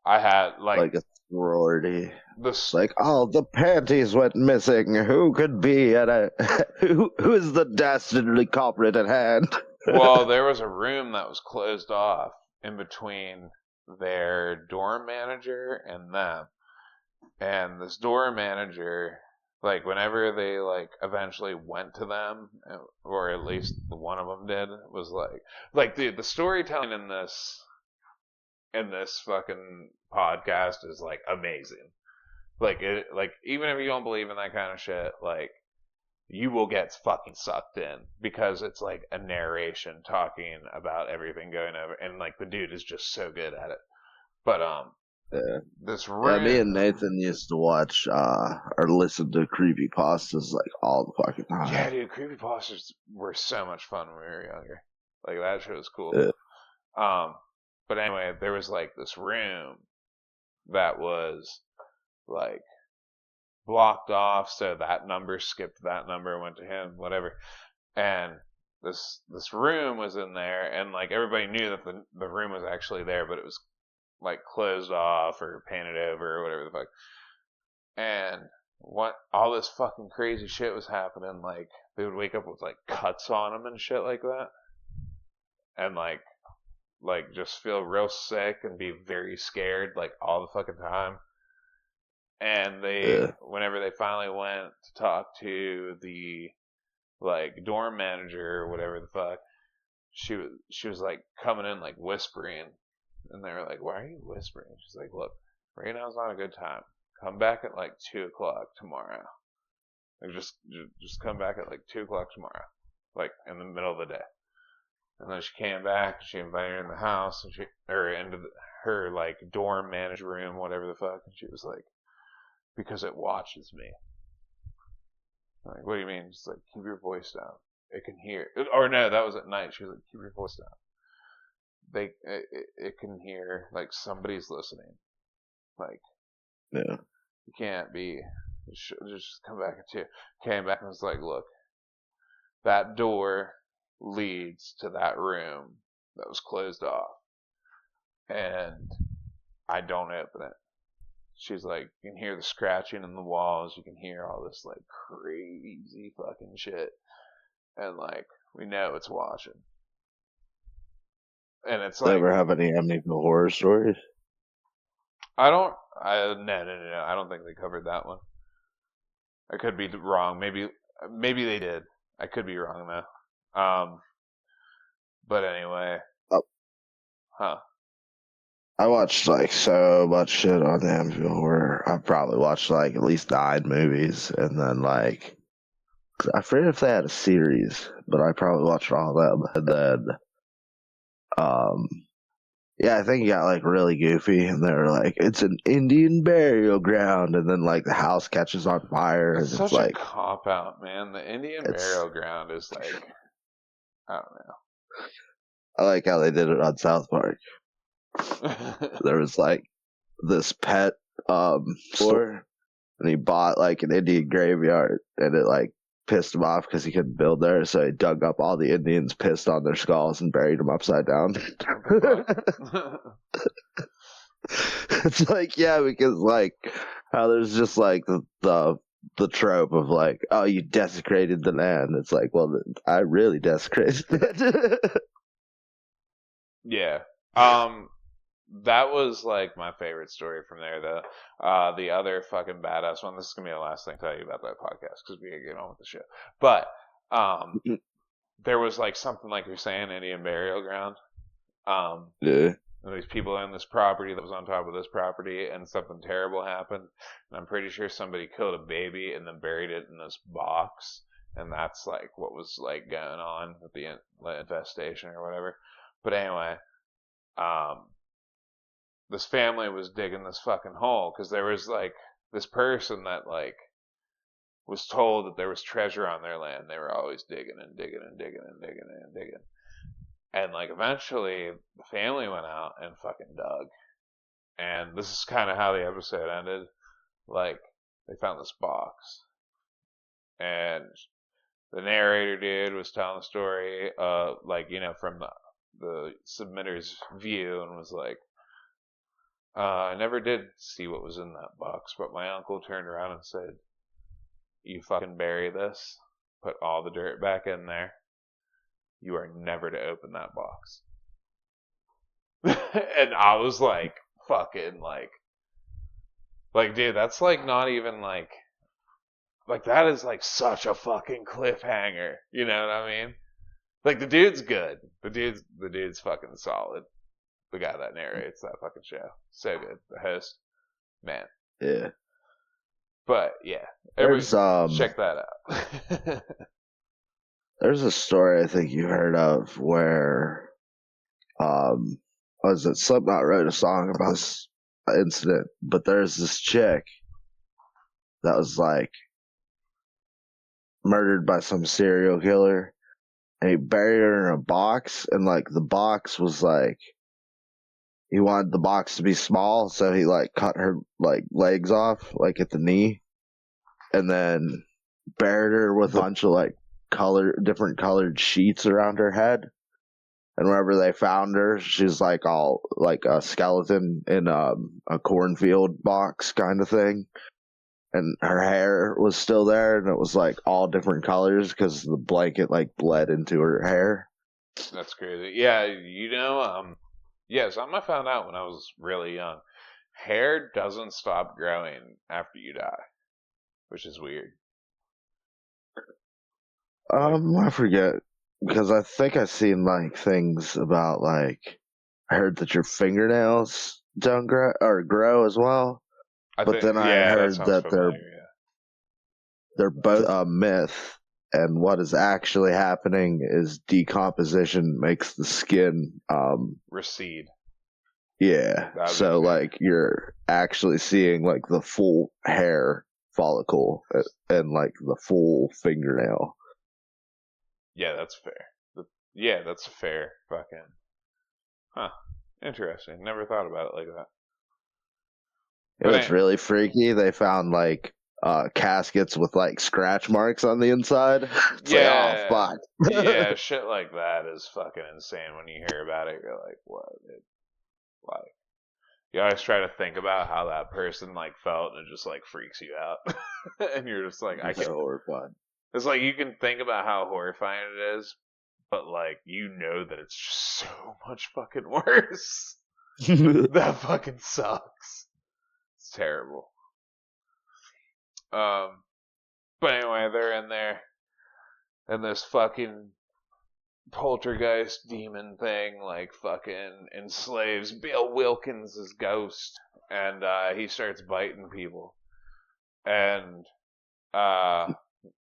Speaker 1: I had
Speaker 2: Like a sorority.
Speaker 1: this
Speaker 2: It's like, oh, the panties went missing. Who could be at a who is the dastardly culprit at hand?
Speaker 1: well there was a room that was closed off in between their dorm manager and them and this dorm manager like whenever they like eventually went to them or at least one of them did was like dude the storytelling in this fucking podcast is like amazing. Like it, like even if you don't believe in that kind of shit, like you will get fucking sucked in because it's like a narration talking about everything going over, and like the dude is just so good at it. But
Speaker 2: Yeah.
Speaker 1: this
Speaker 2: Yeah, me
Speaker 1: room,
Speaker 2: and Nathan used to watch or listen to creepypastas like all the fucking
Speaker 1: yeah,
Speaker 2: time.
Speaker 1: dude, creepypastas were so much fun when we were younger. Like that shit was cool.
Speaker 2: Yeah.
Speaker 1: But anyway, there was like this room that was like blocked off, so that number skipped that number, went to him, whatever. And this room was in there, and like everybody knew that the room was actually there, but it was like closed off or painted over or whatever the fuck. And what all this fucking crazy shit was happening. Like they would wake up with like cuts on them and shit like that, and like like just feel real sick and be very scared like all the fucking time. And
Speaker 2: Yeah.
Speaker 1: whenever they finally went to talk to the like dorm manager or whatever the fuck, she was like coming in like whispering, and they were like, "Why are you whispering?" She's like, "Look, right now's not a good time. Come back at like 2 o'clock tomorrow. Like just come back at like 2 o'clock tomorrow, like in the middle of the day." And then she came back. She invited her in the house, and into her like dorm manager room, whatever the fuck. And she was like, "Because it watches me." I'm like, what do you mean? She's like, "Keep your voice down. It can hear." Or no, that was at night. She was like, "Keep your voice down. It can hear like somebody's listening. Like
Speaker 2: Yeah.
Speaker 1: you can't be. Just come back at 2." Came back and was like, "Look, that door leads to that room that was closed off, and I don't open it." She's like, "You can hear the scratching in the walls. You can hear all this like crazy fucking shit, and like we know it's watching." And it's like,
Speaker 2: Ever have any Amityville horror stories?
Speaker 1: no, I don't think they covered that one. I could be wrong. Maybe they did. I could be wrong though. But anyway,
Speaker 2: Oh,
Speaker 1: huh?
Speaker 2: I watched like so much shit on the Amityville horror. I probably watched like at least 9 movies, and then like I forget if they had a series, but I probably watched all of them. And then, um, yeah, I think it got like really goofy, and they were like, "It's an Indian burial ground," and then like the house catches on fire,
Speaker 1: It's
Speaker 2: and it's
Speaker 1: such a
Speaker 2: like
Speaker 1: cop out, man. The Indian
Speaker 2: it's.
Speaker 1: burial ground is like, I
Speaker 2: I like how they did it on South Park.
Speaker 1: don't know.
Speaker 2: There was like this pet store, and he bought like an Indian graveyard, and it like pissed him off because he couldn't build there, so he dug up all the Indians, pissed on their skulls, and buried them upside down.
Speaker 1: What the fuck?
Speaker 2: It's like, yeah, because like how there's just like the trope of like, oh, you desecrated the land. It's like, well, I really desecrated it.
Speaker 1: Yeah. That was like my favorite story from there, though. The other fucking badass one. This is gonna be the last thing I tell you about that podcast because we gotta get on with the show. But there was like something like you're saying, Indian burial ground.
Speaker 2: Yeah.
Speaker 1: These people in this property that was on top of this property, and something terrible happened. And I'm pretty sure somebody killed a baby and then buried it in this box. And that's like what was like going on with the infestation or whatever. But anyway, this family was digging this fucking hole because there was like this person that like was told that there was treasure on their land. They were always digging and digging and digging and digging and digging. And like eventually the family went out and fucking dug. And this is kind of how the episode ended. Like they found this box. And the narrator dude was telling the story like, you know, from the submitter's view, and was like, I never did see what was in that box, but my uncle turned around and said, "You fucking bury this, put all the dirt back in there. You are never to open that box." And I was like, fucking like, dude, that's like not even like that is like such a fucking cliffhanger. You know what I mean? Like the dude's good. The dude's fucking solid. The guy that narrates that fucking show. So good. The host. Man.
Speaker 2: Yeah.
Speaker 1: But yeah.
Speaker 2: There's
Speaker 1: check that out.
Speaker 2: there's a story I think you heard of where was it Slipknot wrote a song about this incident, but there's this chick that was like murdered by some serial killer, and he buried her in a box, and like the box was like, he wanted the box to be small, so he like cut her like legs off like at the knee, and then buried her with a bunch of like different colored sheets around her head. And whenever they found her, she's like all like a skeleton in a cornfield box kind of thing. And her hair was still there, and it was like all different colors because the blanket like bled into her hair.
Speaker 1: That's crazy. Yeah, you know, Yeah, something I found out when I was really young. Hair doesn't stop growing after you die, which is weird. Like,
Speaker 2: I forget because I think I seen like things about like I heard that your fingernails don't grow as well,
Speaker 1: I
Speaker 2: but
Speaker 1: think,
Speaker 2: then I
Speaker 1: yeah, that
Speaker 2: heard
Speaker 1: sounds
Speaker 2: that
Speaker 1: familiar.
Speaker 2: they're both a myth, and what is actually happening is decomposition makes the skin
Speaker 1: Recede.
Speaker 2: yeah.
Speaker 1: That would be
Speaker 2: So
Speaker 1: fair.
Speaker 2: like you're actually seeing like the full hair follicle and like the full fingernail.
Speaker 1: Yeah, that's fair. Yeah, that's fair. Fucking. Huh. Interesting. Never thought about it like that.
Speaker 2: It
Speaker 1: But
Speaker 2: was really freaky. They found like caskets with like scratch marks on the inside. It's like, oh
Speaker 1: yeah,
Speaker 2: fuck.
Speaker 1: yeah, shit like that is fucking insane. When you hear about it, you're like, what? Like, you always try to think about how that person like felt, and it just like freaks you out, and you're just like, I
Speaker 2: So
Speaker 1: can.
Speaker 2: horrifying.
Speaker 1: It's like you can think about how horrifying it is, but like you know that it's just so much fucking worse. That fucking sucks. It's terrible. Um, but anyway, they're in there, and this fucking poltergeist demon thing like fucking enslaves Bill Wilkins' ghost, and he starts biting people. And uh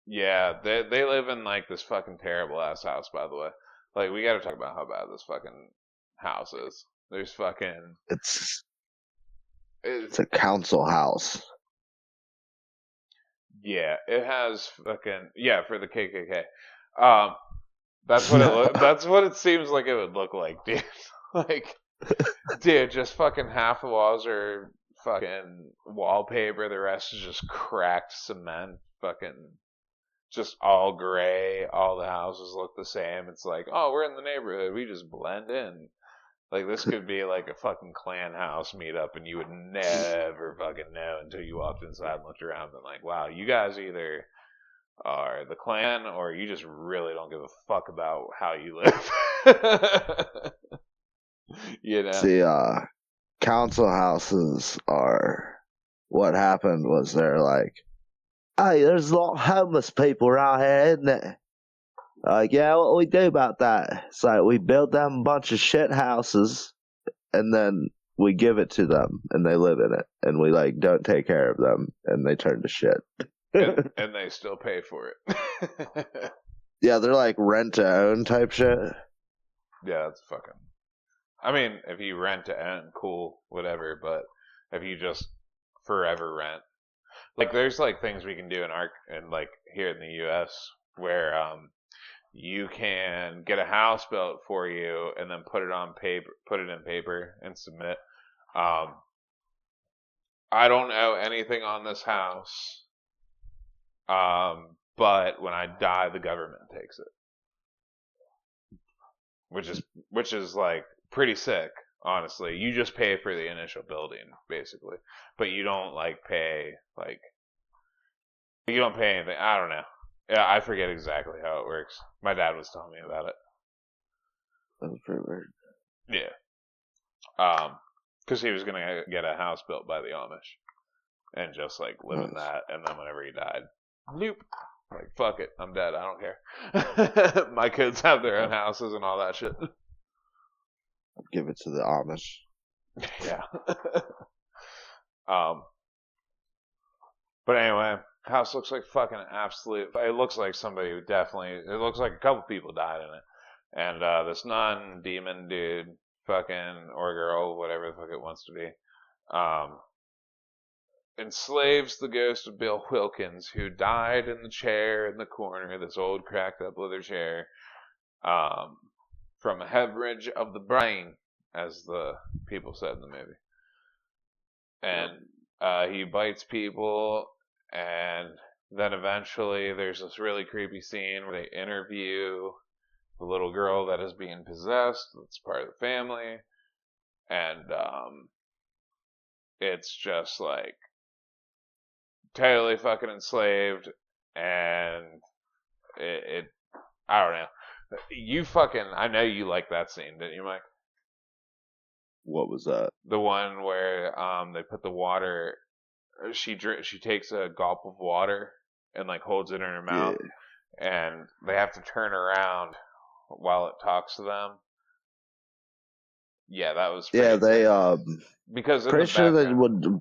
Speaker 1: yeah, they live in like this fucking terrible ass house, by the way. Like we gotta talk about how bad this fucking house is. There's fucking
Speaker 2: it's
Speaker 1: it,
Speaker 2: it's a council house.
Speaker 1: yeah, it has fucking yeah for the KKK. Um that's what it seems like it would look like, dude. Like dude, just fucking half the walls are fucking wallpaper, the rest is just cracked cement, fucking just all gray. All the houses look the same. It's like, oh, we're in the neighborhood. We just blend in. Like this could be like a fucking clan house meetup, and you would never fucking know until you walked inside and looked around and like, wow, you guys either are the clan or you just really don't give a fuck about how you live. You know?
Speaker 2: See, council houses are what happened was they're like, hey, there's a lot of homeless people around here, isn't it? Like, yeah, what do we do about that? It's like we build them a bunch of shit houses and then we give it to them and they live in it and we like don't take care of them and they turn to shit.
Speaker 1: And they still pay for it.
Speaker 2: Yeah, they're like rent to own type shit.
Speaker 1: Yeah, that's fucking. I mean, if you rent to own, cool, whatever. But if you just forever rent, like there's like things we can do in our and like here in the U.S. where you can get a house built for you and then put it on paper, put it in paper and submit. Um, I don't know anything on this house, but when I die, the government takes it, which is like pretty sick. Honestly, you just pay for the initial building basically, but you don't like pay like you don't pay anything. I don't know. Yeah, I forget exactly how it works. My dad was telling me about it.
Speaker 2: That's pretty weird.
Speaker 1: Yeah. Because he was gonna get a house built by the Amish and just like live in
Speaker 2: Nice.
Speaker 1: that, and then whenever he died, nope. Like fuck it, I'm dead. I don't care. My kids have their own houses and all that shit.
Speaker 2: I'd give it to the Amish.
Speaker 1: Yeah. um. But anyway, house looks like fucking absolute. It looks like somebody who definitely. It looks like a couple people died in it, and this nun demon dude, fucking or girl, whatever the fuck it wants to be, um, enslaves the ghost of Bill Wilkins, who died in the chair in the corner, this old cracked up leather chair, um, from a hemorrhage of the brain, as the people said in the movie. And he bites people, and then eventually there's this really creepy scene where they interview the little girl that is being possessed, that's part of the family, and it's just like totally fucking enslaved, and it I don't know. You fucking I know you like that scene, didn't you, Mike?
Speaker 2: What was that?
Speaker 1: The one where they put the water. She takes a gulp of water and like holds it in her
Speaker 2: Yeah,
Speaker 1: mouth, and they have to turn around while it talks to them. Yeah, that was
Speaker 2: yeah.
Speaker 1: pretty
Speaker 2: They
Speaker 1: crazy because in the
Speaker 2: pretty sure they
Speaker 1: background.
Speaker 2: would.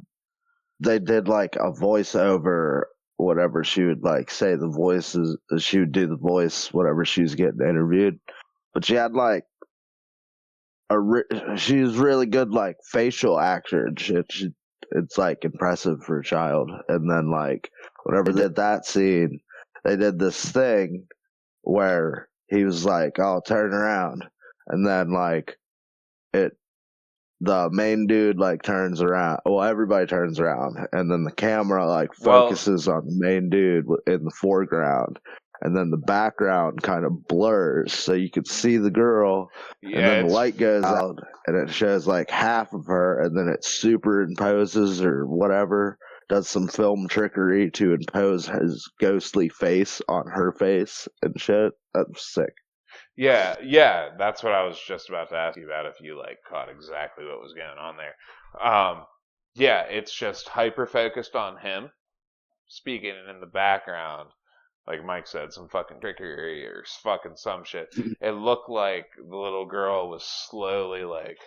Speaker 2: They did like a voiceover, whatever she would like say the voices. She would do the voice, whatever she was getting interviewed. But she had like she was really good like facial actor and shit. It's like impressive for a child. And then like whenever they did that scene, they did this thing where he was like, "I'll turn around," and then like it the main dude like turns around. Well, everybody turns around, and then the camera like
Speaker 1: Well,
Speaker 2: focuses on the main dude in the foreground, and then the background kind of blurs, so you can see the girl, and
Speaker 1: yeah,
Speaker 2: then the
Speaker 1: it's
Speaker 2: light goes out, and it shows like half of her, and then it superimposes or whatever. Does some film trickery to impose his ghostly face on her face and shit. That's sick.
Speaker 1: yeah, yeah. That's what I was just about to ask you about. If you like caught exactly what was going on there. Yeah, it's just hyper focused on him speaking, and in the background, like Mike said, some fucking trickery or fucking some shit. It looked like the little girl was slowly like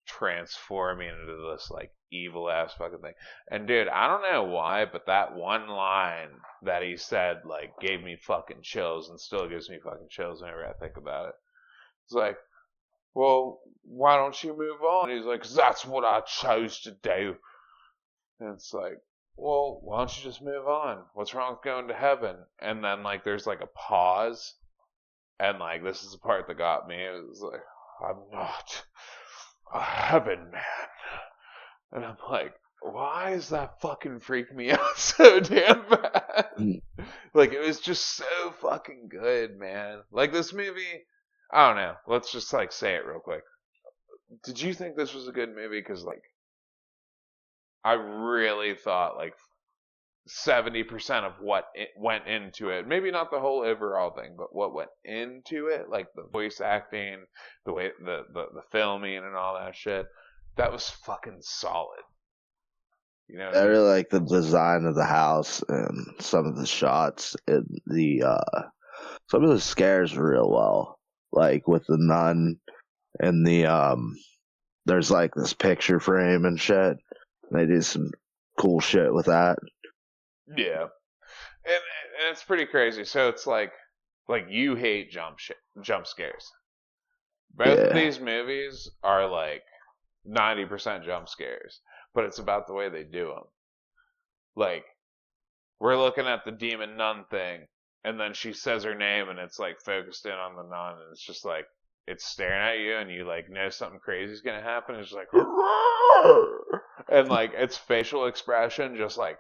Speaker 1: transforming into this like evil ass fucking thing. And dude, I don't know why, but that one line that he said like gave me fucking chills and still gives me fucking chills whenever I think about it. It's like, well, why don't you move on? And he's like, 'cause that's what I chose to do. And it's like, well, why don't you just move on? What's wrong with going to heaven? And then like there's like a pause, and like this is the part that got me. It was like, I'm not a heaven man, and I'm like, why is that fucking freak me out so damn bad? Like it was just so fucking good, man. Like this movie, I don't know. Let's just like say it real quick. Did you think this was a good movie? Because like I really thought like 70% of what it went into it, maybe not the whole overall thing, but what went into it, like the voice acting, the way the filming and all that shit, that was fucking solid. You know what I
Speaker 2: I
Speaker 1: mean?
Speaker 2: really like the design of the house and some of the shots and the some of the scares real well. Like with the nun and the there's like this picture frame and shit. They do some cool shit with that.
Speaker 1: Yeah, and it's pretty crazy. So it's like you hate jump scares. Both of
Speaker 2: Yeah.
Speaker 1: these movies are like 90% jump scares, but it's about the way they do them. Like we're looking at the demon nun thing, and then she says her name, and it's like focused in on the nun, and it's just like it's staring at you, and you like know something crazy is gonna happen. It's like, and like its facial expression just like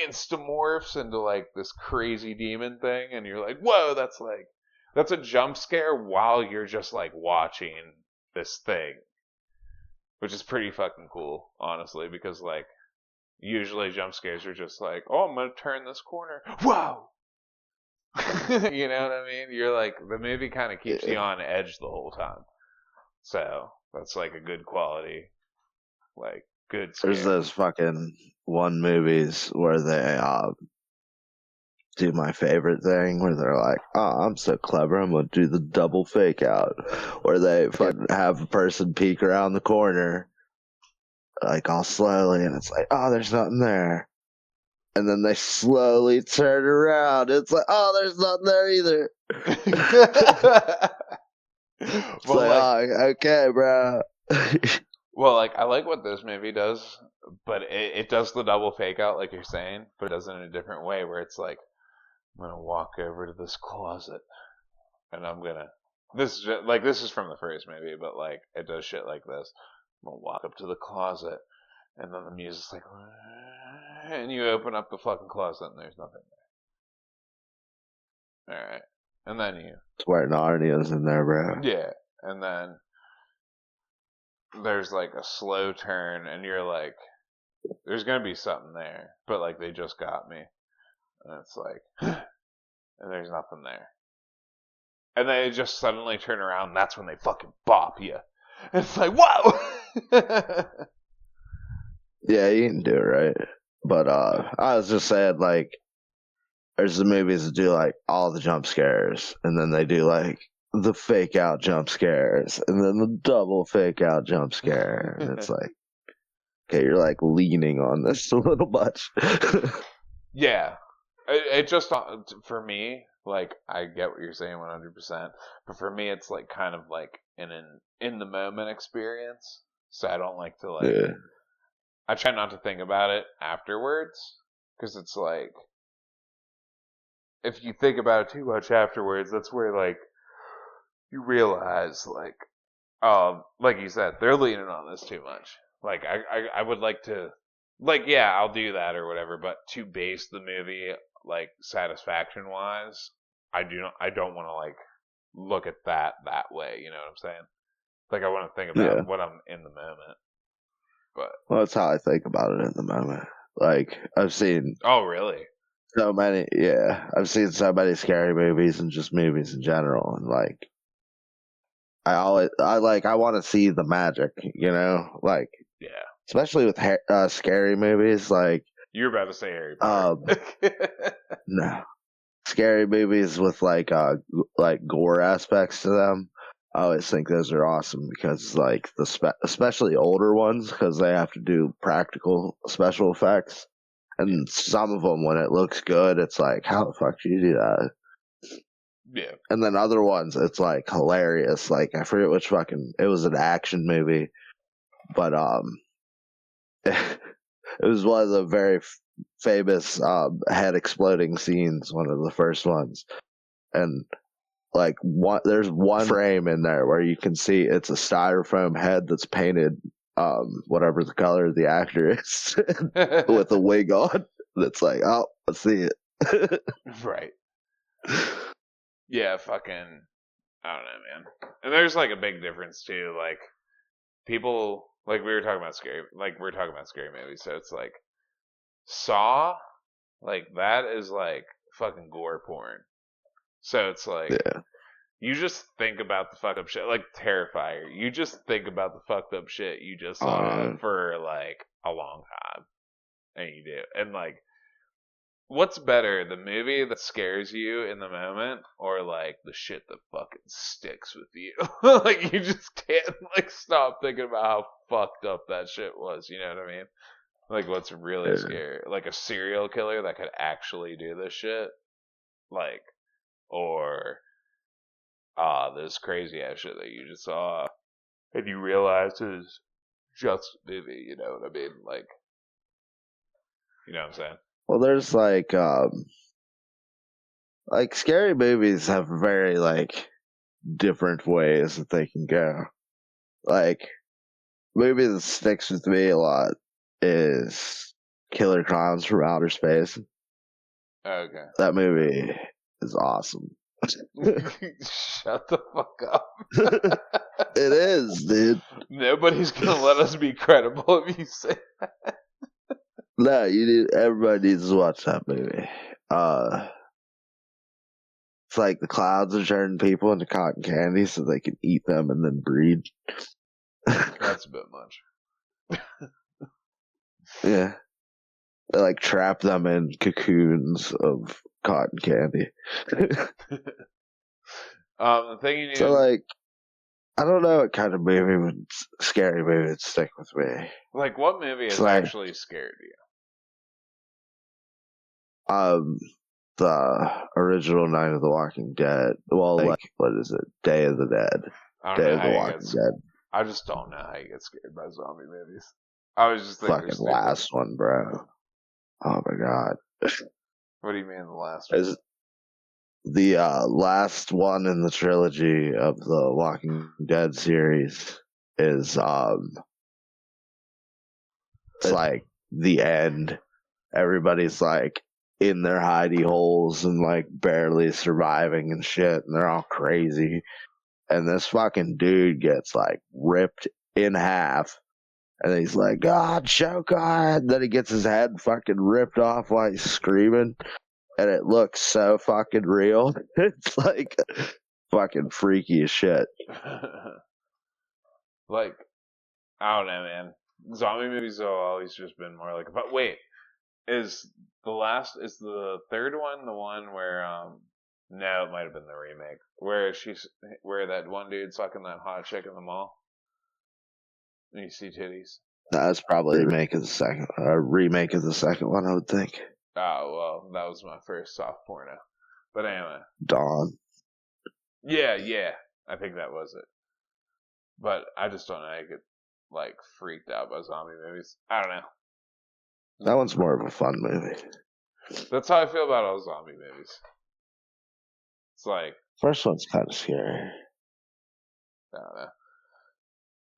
Speaker 1: instamorphs into like this crazy demon thing, and you're like, whoa, that's a jump scare while you're just like watching this thing, which is pretty fucking cool, honestly, because like usually jump scares are just like, oh, I'm gonna turn this corner. Whoa! You know what I mean? You're like, the movie kind of keeps you
Speaker 2: Yeah.
Speaker 1: on edge the whole time. So that's like a good quality, like good
Speaker 2: There's
Speaker 1: scare.
Speaker 2: those fucking one movies where they do my favorite thing where they're like, "Oh, I'm so clever, I'm gonna do the double fake out," where they fucking have a person peek around the corner like all slowly, and it's like, "Oh, there's nothing there," and then they slowly turn around. It's like, "Oh, there's nothing there either." It's
Speaker 1: well,
Speaker 2: like,
Speaker 1: like,
Speaker 2: "Oh, okay, bro."
Speaker 1: like I like what this movie does, but it does the double fake out, like you're saying, but it does it in a different way, where it's like, I'm gonna walk over to this closet, and I'm gonna. This is just, like this is from the first movie, but like it does shit like this. I'm gonna walk up to the closet, and then the music's like, and you open up the fucking closet, and there's nothing there. All right, and then
Speaker 2: Swear Narnia's in there, bro.
Speaker 1: yeah, and then there's like a slow turn, and you're like, there's gonna be something there, but like they just got me, and it's like, and there's nothing there, and then they just suddenly turn around. And that's when they fucking bop you. It's like, whoa!
Speaker 2: Yeah, you can do it right. But I was just saying, like, there's the movies that do like all the jump scares, and then they do like the fake out jump scares, and then the double fake out jump scare, and it's like, okay, you're like leaning on this a little much.
Speaker 1: Yeah. It just, for me, like, I get what you're saying 100%, but for me, it's like kind of like an in the moment experience. So I don't like to, like,
Speaker 2: Yeah,
Speaker 1: I try not to think about it afterwards, because it's like, if you think about it too much afterwards, that's where, like, you realize, like, like you said, they're leaning on this too much. Like, I would like to, like, yeah, I'll do that or whatever, but to base the movie, like, satisfaction wise, I don't want to, like, look at that way, you know what I'm saying? Like, I want to think
Speaker 2: yeah.
Speaker 1: about what I'm in the moment, but,
Speaker 2: Well, that's how I think about it in the moment. Like, I've seen
Speaker 1: oh, really?
Speaker 2: so many, yeah, I've seen so many scary movies and just movies in general, and like, I want to see the magic, like,
Speaker 1: Yeah.
Speaker 2: especially with scary movies, like,
Speaker 1: You're about to say Harry Potter.
Speaker 2: um, no, scary movies with like gore aspects to them. I always think those are awesome because like especially older ones because they have to do practical special effects, and some of them when it looks good, it's like how the fuck do you do that?
Speaker 1: Yeah.
Speaker 2: And then other ones, it's like hilarious. Like I forget which fucking it was an action movie, but it was one of the very famous head exploding scenes, one of the first ones, and like there's one frame in there where you can see it's a styrofoam head that's painted whatever the color of the actor is with a wig on. That's like, oh, I see it.
Speaker 1: Right. Yeah, fucking, I don't know, man. And there's like a big difference too. Like, people, like, we were talking about scary movies. So it's like Saw, like, that is like fucking gore porn. So it's like,
Speaker 2: Yeah.
Speaker 1: you just think about the fucked up shit, like Terrifier. You just think about the fucked up shit you just saw
Speaker 2: Uh,
Speaker 1: for like a long time, and you do. And like, what's better, the movie that scares you in the moment, or like the shit that fucking sticks with you? Like, you just can't like stop thinking about how fucked up that shit was. You know what I mean? Like, what's really
Speaker 2: yeah.
Speaker 1: scary? Like a serial killer that could actually do this shit, like, or this crazy ass shit that you just saw and you realize is just a movie. You know what I mean? Like, you know what I'm saying?
Speaker 2: Well, there's like scary movies have very like different ways that they can go. Like movie that sticks with me a lot is Killer Clowns from Outer Space.
Speaker 1: Okay.
Speaker 2: That movie is awesome.
Speaker 1: Shut the fuck up.
Speaker 2: It is, dude.
Speaker 1: Nobody's gonna let us be credible if you say.
Speaker 2: No, you need. Everybody needs to watch that movie. It's like the clouds are turning people into cotton candy so they can eat them and then breed.
Speaker 1: That's a bit much.
Speaker 2: Yeah, they like trap them in cocoons of cotton candy.
Speaker 1: The thing you
Speaker 2: So
Speaker 1: need,
Speaker 2: like, I don't know what kind of movie would scary movie would stick with me.
Speaker 1: like, what movie
Speaker 2: It's
Speaker 1: has
Speaker 2: like
Speaker 1: actually scared you?
Speaker 2: um the original Night of the Walking Dead. Well, like what is it? Day of the Dead.
Speaker 1: I don't
Speaker 2: Day
Speaker 1: know
Speaker 2: of
Speaker 1: how
Speaker 2: the
Speaker 1: you get.
Speaker 2: Walking Dead.
Speaker 1: I just don't know how you get scared by zombie movies. I always just think they're
Speaker 2: Fucking
Speaker 1: stupid.
Speaker 2: last one, bro. Oh my god.
Speaker 1: What do you mean the last one?
Speaker 2: Is the last one in the trilogy of the Walking Dead series is it's like the end. Everybody's like in their hidey holes and like barely surviving and shit, and they're all crazy. And this fucking dude gets like ripped in half, and he's like, "God, choke on!" Then he gets his head fucking ripped off while he's screaming, and it looks so fucking real. It's like fucking freaky as shit.
Speaker 1: Like, I don't know, man. Zombie movies have always just been more like. But wait, is the third one the one where no, it might have been the remake where that one dude's fucking that hot chick in the mall and you see titties.
Speaker 2: That's probably a remake of the second one, I would think.
Speaker 1: Oh well, that was my first soft porno. But anyway,
Speaker 2: Dawn.
Speaker 1: yeah, I think that was it. But I just don't know. I get like freaked out by zombie movies. I don't know.
Speaker 2: That one's more of a fun movie.
Speaker 1: That's how I feel about all zombie movies. It's like
Speaker 2: First one's kind of scary.
Speaker 1: I don't know.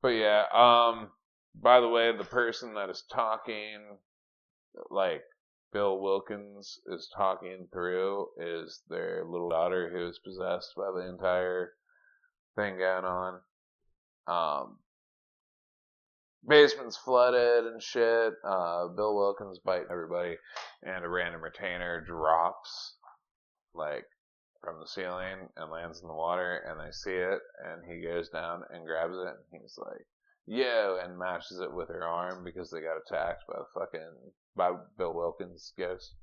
Speaker 1: But yeah, by the way, the person that is talking, like Bill Wilkins is talking through, is their little daughter who is possessed by the entire thing going on. Basement's flooded and shit. Bill Wilkins biting everybody, and a random retainer drops, like, from the ceiling and lands in the water, and they see it, and he goes down and grabs it, and he's like, yo, and matches it with her arm because they got attacked by Bill Wilkins' ghost.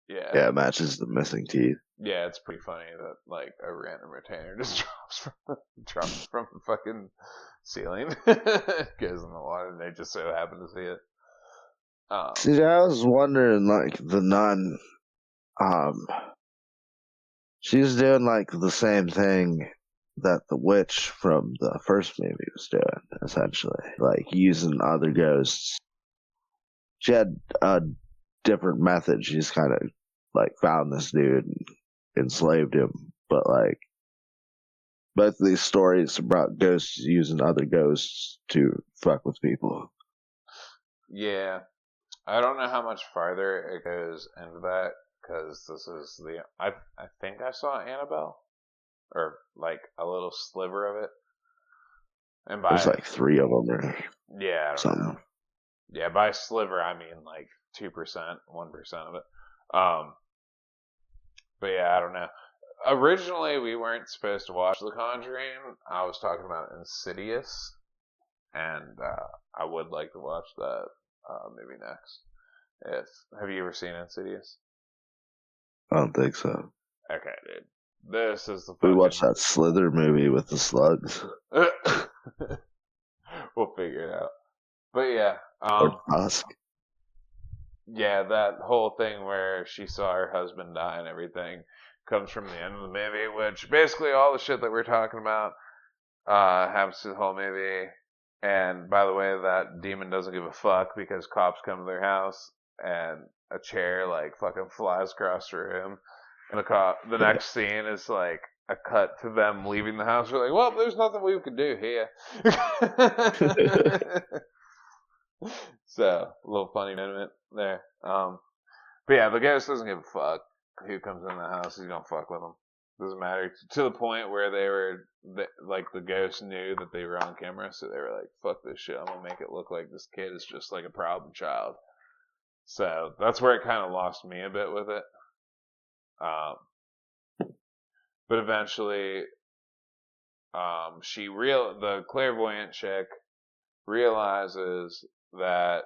Speaker 1: Yeah.
Speaker 2: Yeah, it matches the missing teeth.
Speaker 1: Yeah, it's pretty funny that, like, a random retainer just drops from the fucking ceiling, goes in the water, and they just so happen to see it.
Speaker 2: See, I was wondering, like, the nun, she's doing, like, the same thing that the witch from the first movie was doing, essentially. Like, using other ghosts. She had a different method. She's kind of, like, found this dude and enslaved him. But, like, both of these stories about ghosts using other ghosts to fuck with people.
Speaker 1: Yeah. I don't know how much farther it goes into that, because this is I think I saw Annabelle, or like a little sliver of it, and
Speaker 2: There's like 3 of them or
Speaker 1: yeah, I don't
Speaker 2: something.
Speaker 1: know. Yeah, by sliver I mean like 2%, 1% of it. But yeah, I don't know. Originally we weren't supposed to watch The Conjuring. I was talking about Insidious, and I would like to watch that maybe next. Have you ever seen Insidious?
Speaker 2: I don't think so.
Speaker 1: Okay, dude. This is the
Speaker 2: We
Speaker 1: fucking...
Speaker 2: watched that Slither movie with the slugs.
Speaker 1: We'll figure it out. But yeah,
Speaker 2: Or Tusk.
Speaker 1: yeah, that whole thing where she saw her husband die and everything comes from the end of the movie, which basically all the shit that we're talking about happens to the whole movie. And by the way, that demon doesn't give a fuck because cops come to their house and a chair like fucking flies across the room. And the next scene is like a cut to them leaving the house. We're like, well, there's nothing we can do here. So, a little funny moment there. But yeah, the ghost doesn't give a fuck who comes in the house. He's gonna fuck with them. Doesn't matter. To the point where like the ghost knew that they were on camera, so they were like, fuck this shit. I'm gonna make it look like this kid is just like a problem child. So, that's where it kind of lost me a bit with it. But eventually, the clairvoyant chick realizes that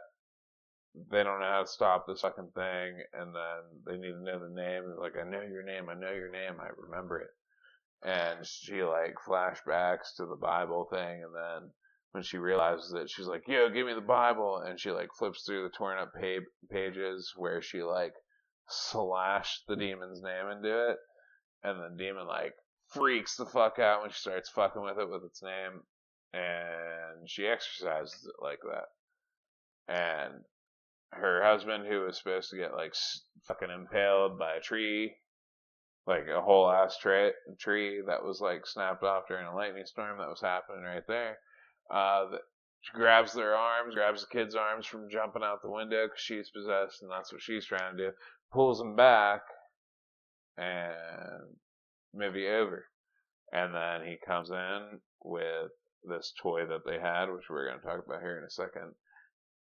Speaker 1: they don't know how to stop this fucking thing, and then they need to know the name. They're like, I know your name, I remember it. And she like flashbacks to the Bible thing, and then when she realizes it, she's like, yo, give me the Bible, and she like flips through the torn up pages where she like slashed the demon's name into it, and the demon like freaks the fuck out when she starts fucking with it with its name, and she exercises it like that. And her husband, who was supposed to get like fucking impaled by a tree, like a whole ass tree that was like snapped off during a lightning storm that was happening right there, she grabs grabs the kid's arms from jumping out the window because she's possessed, and that's what she's trying to do. Pulls him back, and movie over. And then he comes in with this toy that they had, which we're going to talk about here in a second,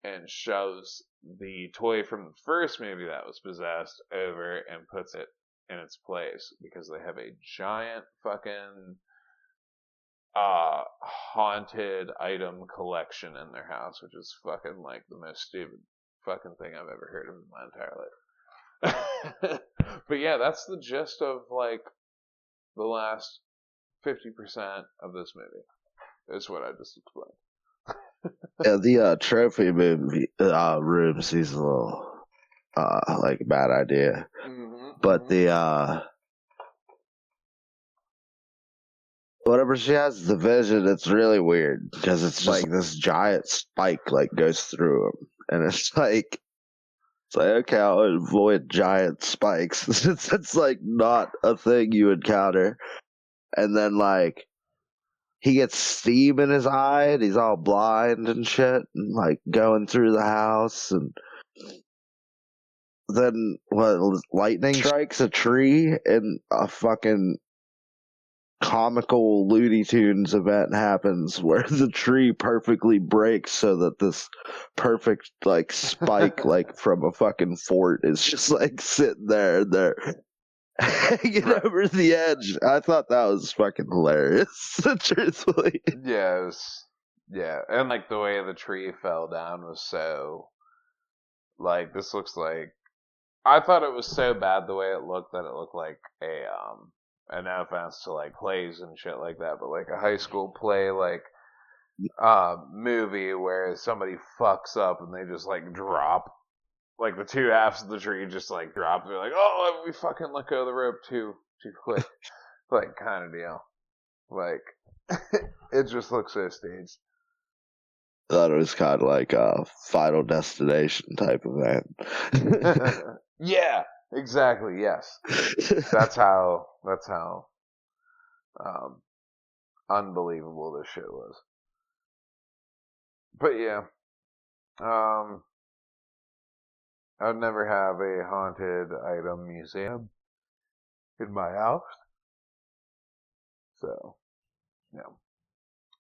Speaker 1: and shoves the toy from the first movie that was possessed over and puts it in its place because they have a giant fucking haunted item collection in their house, which is fucking like the most stupid fucking thing I've ever heard of in my entire life. But yeah, that's the gist of like the last 50% of this movie. Is what I just explained.
Speaker 2: Yeah, the trophy movie room seems a little like a bad idea. But the whenever she has the vision, it's really weird because it's just like this giant spike like goes through him, and it's like okay, I'll avoid giant spikes. It's like not a thing you encounter, and then like he gets steam in his eye and he's all blind and shit, and like going through the house, and then what? Lightning strikes a tree and a fucking comical Looney Tunes event happens where the tree perfectly breaks so that this perfect like spike like from a fucking fort is just like sitting there hanging over the edge. I thought that was fucking hilarious, truthfully.
Speaker 1: Yeah, and like the way the tree fell down was so like this looks like I thought it was so bad the way it looked that it looked like a and no offense to like plays and shit like that, but like a high school play like movie where somebody fucks up and they just like drop like the two halves of the tree just like drop. They're like, oh, we fucking let go of the rope too quick, like kind of deal. Like it just looks so staged.
Speaker 2: I thought it was kind of like a Final Destination type event.
Speaker 1: Yeah, exactly. Yes, that's how unbelievable this shit was. But yeah, I'd never have a haunted item museum in my house. So, yeah.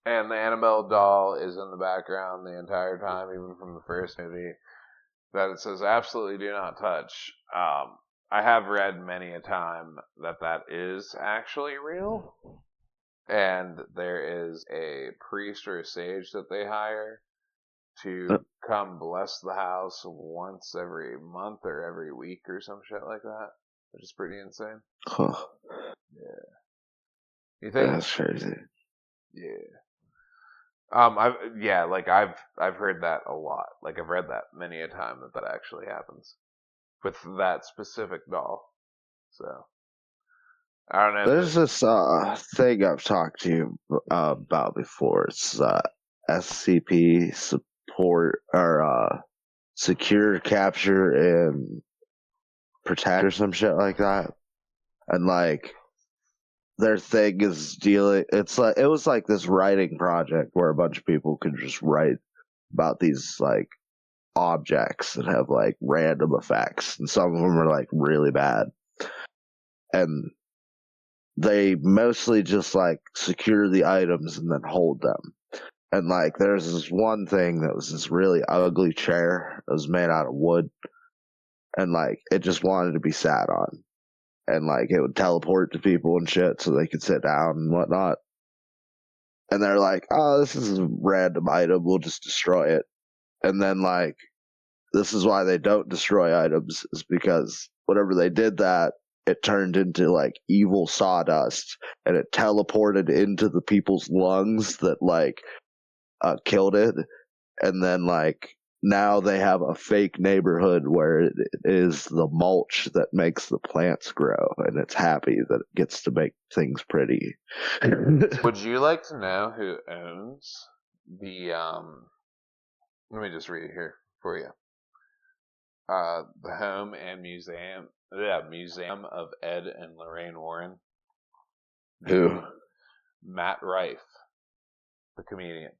Speaker 1: And the Annabelle doll is in the background the entire time, even from the first movie, that it says absolutely do not touch. I have read many a time that that is actually real. And there is a priest or a sage that they hire to come bless the house once every month or every week or some shit like that, which is pretty insane.
Speaker 2: Huh.
Speaker 1: Yeah. You think?
Speaker 2: That's crazy.
Speaker 1: Yeah. I've heard that a lot. Like I've read that many a time that that actually happens with that specific doll. So I don't know.
Speaker 2: There's this thing I've talked to you about before. It's SCP support or secure capture and protect or some shit like that. And like their thing is dealing. It's like it was like this writing project where a bunch of people could just write about these like objects that have like random effects, and some of them are like really bad. And they mostly just like secure the items and then hold them. And like there's this one thing that was this really ugly chair that was made out of wood, and like it just wanted to be sat on. And like it would teleport to people and shit so they could sit down and whatnot. And they're like, oh, this is a random item, we'll just destroy it. And then like this is why they don't destroy items, is because whenever they did that, it turned into like evil sawdust and it teleported into the people's lungs that like killed it. And then like now they have a fake neighborhood where it is the mulch that makes the plants grow, and it's happy that it gets to make things pretty.
Speaker 1: Would you like to know who owns the let me just read it here for you. The home and museum of Ed and Lorraine Warren.
Speaker 2: Who?
Speaker 1: Matt Rife, the comedian,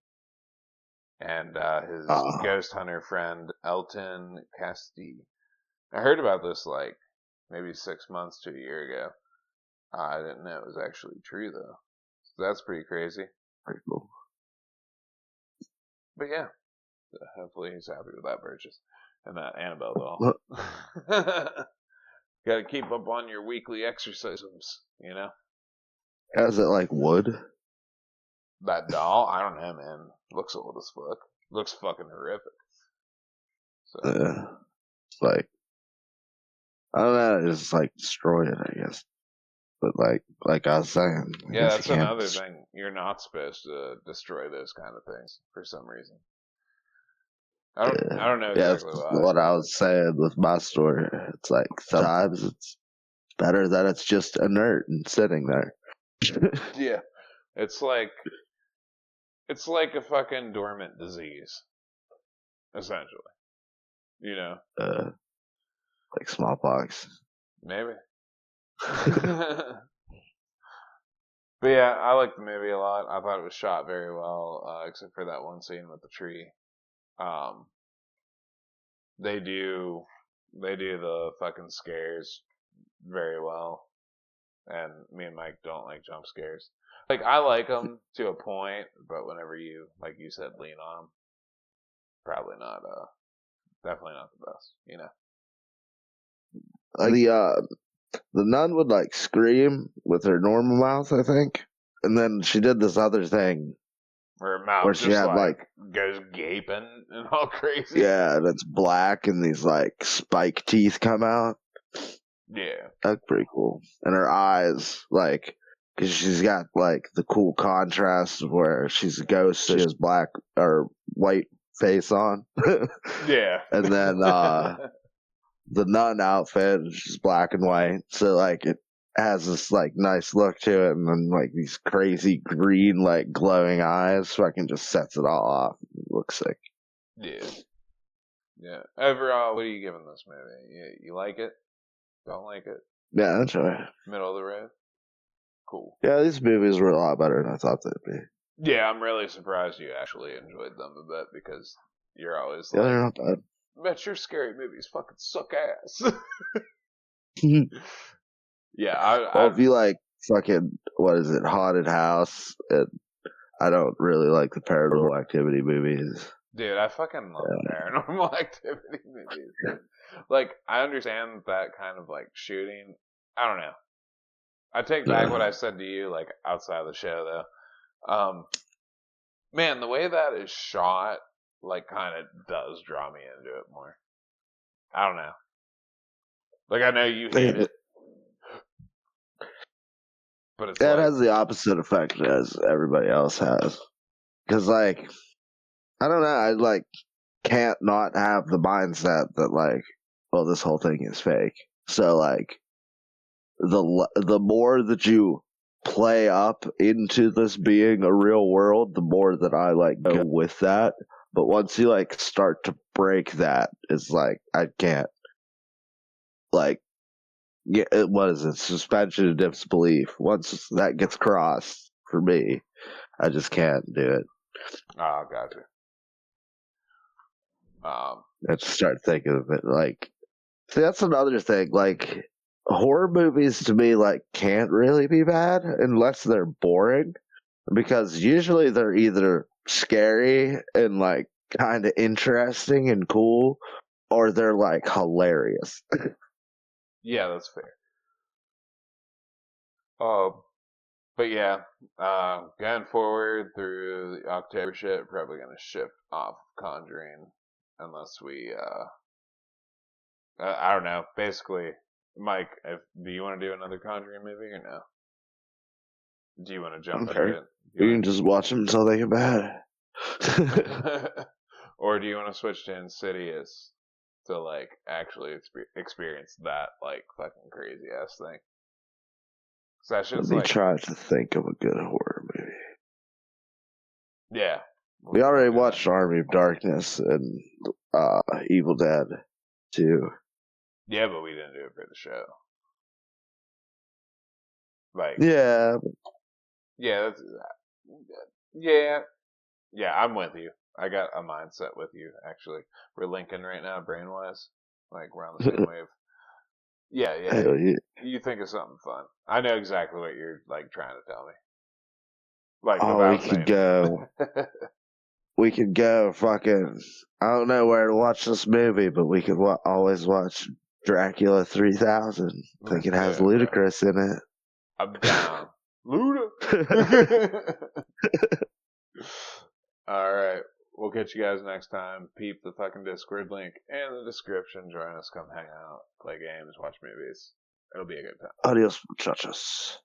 Speaker 1: and his ghost hunter friend Elton Castee. I heard about this like maybe 6 months to a year ago. I didn't know it was actually true though. So that's pretty crazy.
Speaker 2: Pretty cool.
Speaker 1: But yeah, hopefully he's happy with that purchase and that Annabelle doll. Got to keep up on your weekly exercises, you know.
Speaker 2: Is it like wood?
Speaker 1: That doll, I don't know, man. Looks old as fuck. Looks fucking horrific. So.
Speaker 2: Like, I don't know, just like destroy it, I guess. But like I was saying, I
Speaker 1: Yeah,
Speaker 2: guess
Speaker 1: that's
Speaker 2: you can't.
Speaker 1: another thing. You're not supposed to destroy those kind of things for some reason. I don't know
Speaker 2: Yeah,
Speaker 1: exactly
Speaker 2: that's
Speaker 1: why.
Speaker 2: what I was saying with my story. It's like sometimes it's better that it's just inert and sitting there.
Speaker 1: Yeah, it's like a fucking dormant disease, essentially. You know,
Speaker 2: Like smallpox.
Speaker 1: maybe. But yeah, I liked the movie a lot. I thought it was shot very well, except for that one scene with the tree. Um, they do the fucking scares very well, and me and Mike don't like jump scares. Like I like them to a point, but whenever you, like you said, lean on them, probably not. Definitely not the best. You know.
Speaker 2: Like the nun would like scream with her normal mouth, I think, and then she did this other thing
Speaker 1: Her mouth
Speaker 2: where she
Speaker 1: just
Speaker 2: had like
Speaker 1: goes gaping and all crazy.
Speaker 2: yeah, and it's black and these like spike teeth come out.
Speaker 1: Yeah.
Speaker 2: That's pretty cool. And her eyes, like, because she's got like the cool contrast of where she's a ghost, she has black or white face on.
Speaker 1: Yeah.
Speaker 2: And then the nun outfit, she's black and white. So like it has this like nice look to it, and then like these crazy green like glowing eyes fucking just sets it all off. It looks sick.
Speaker 1: Yeah. Yeah. Overall, what are you giving this movie? You like it? Don't like it?
Speaker 2: Yeah, that's right.
Speaker 1: Middle of the road? Cool.
Speaker 2: Yeah, these movies were a lot better than I thought they'd be.
Speaker 1: Yeah, I'm really surprised you actually enjoyed them a bit because you're always
Speaker 2: Yeah,
Speaker 1: like,
Speaker 2: they're not bad.
Speaker 1: bet your scary movies fucking suck ass. Yeah,
Speaker 2: Well, if you like fucking, what is it, Haunted House, and I don't really like the Paranormal Activity movies.
Speaker 1: dude, I fucking love Paranormal Activity movies. Like, I understand that kind of like shooting. I don't know. I take back what I said to you, like outside of the show, though. Man, the way that is shot, like, kind of does draw me into it more. I don't know. Like, I know you hate it, but it's
Speaker 2: It
Speaker 1: like,
Speaker 2: has the opposite effect as everybody else has. Because, like, I don't know, I, like, can't not have the mindset that, like, well, this whole thing is fake. So, like, the more that you play up into this being a real world, the more that I like go with that. But once you like start to break that, it's like I can't. Like, yeah, what is it? Suspension of disbelief. Once that gets crossed for me, I just can't do it.
Speaker 1: oh, gotcha.
Speaker 2: I just start thinking of it like. See, that's another thing. Like, horror movies to me like can't really be bad unless they're boring, because usually they're either scary and like kind of interesting and cool, or they're like hilarious.
Speaker 1: Yeah, that's fair. But yeah, going forward through the October shit, probably gonna shift off Conjuring unless we, I don't know. Basically, Mike, do you want to do another Conjuring movie or no? Do you want to jump into it?
Speaker 2: You can just watch them until they get bad.
Speaker 1: Or do you want to switch to Insidious to like actually experience that like fucking crazy ass thing? That
Speaker 2: Let
Speaker 1: shit's
Speaker 2: me
Speaker 1: like,
Speaker 2: try to think of a good horror movie.
Speaker 1: yeah.
Speaker 2: We already watched Army of Darkness and Evil Dead 2.
Speaker 1: Yeah, but we didn't do it for the show. Like,
Speaker 2: Yeah.
Speaker 1: yeah, yeah, yeah. I'm with you. I got a mindset with you. Actually, we're linking right now, brain wise. Like we're on the same wave. Yeah, yeah.
Speaker 2: Hell yeah.
Speaker 1: You think of something fun. I know exactly what you're like trying to tell me. Like,
Speaker 2: Oh, we could go. We could go fucking. I don't know where to watch this movie, but we could always watch Dracula 3000. I think it has Ludacris in it.
Speaker 1: I'm down. Luda. All right. We'll catch you guys next time. Peep the fucking Discord link in the description. Join us. Come hang out. Play games. Watch movies. It'll be a good time.
Speaker 2: Adios, muchachos.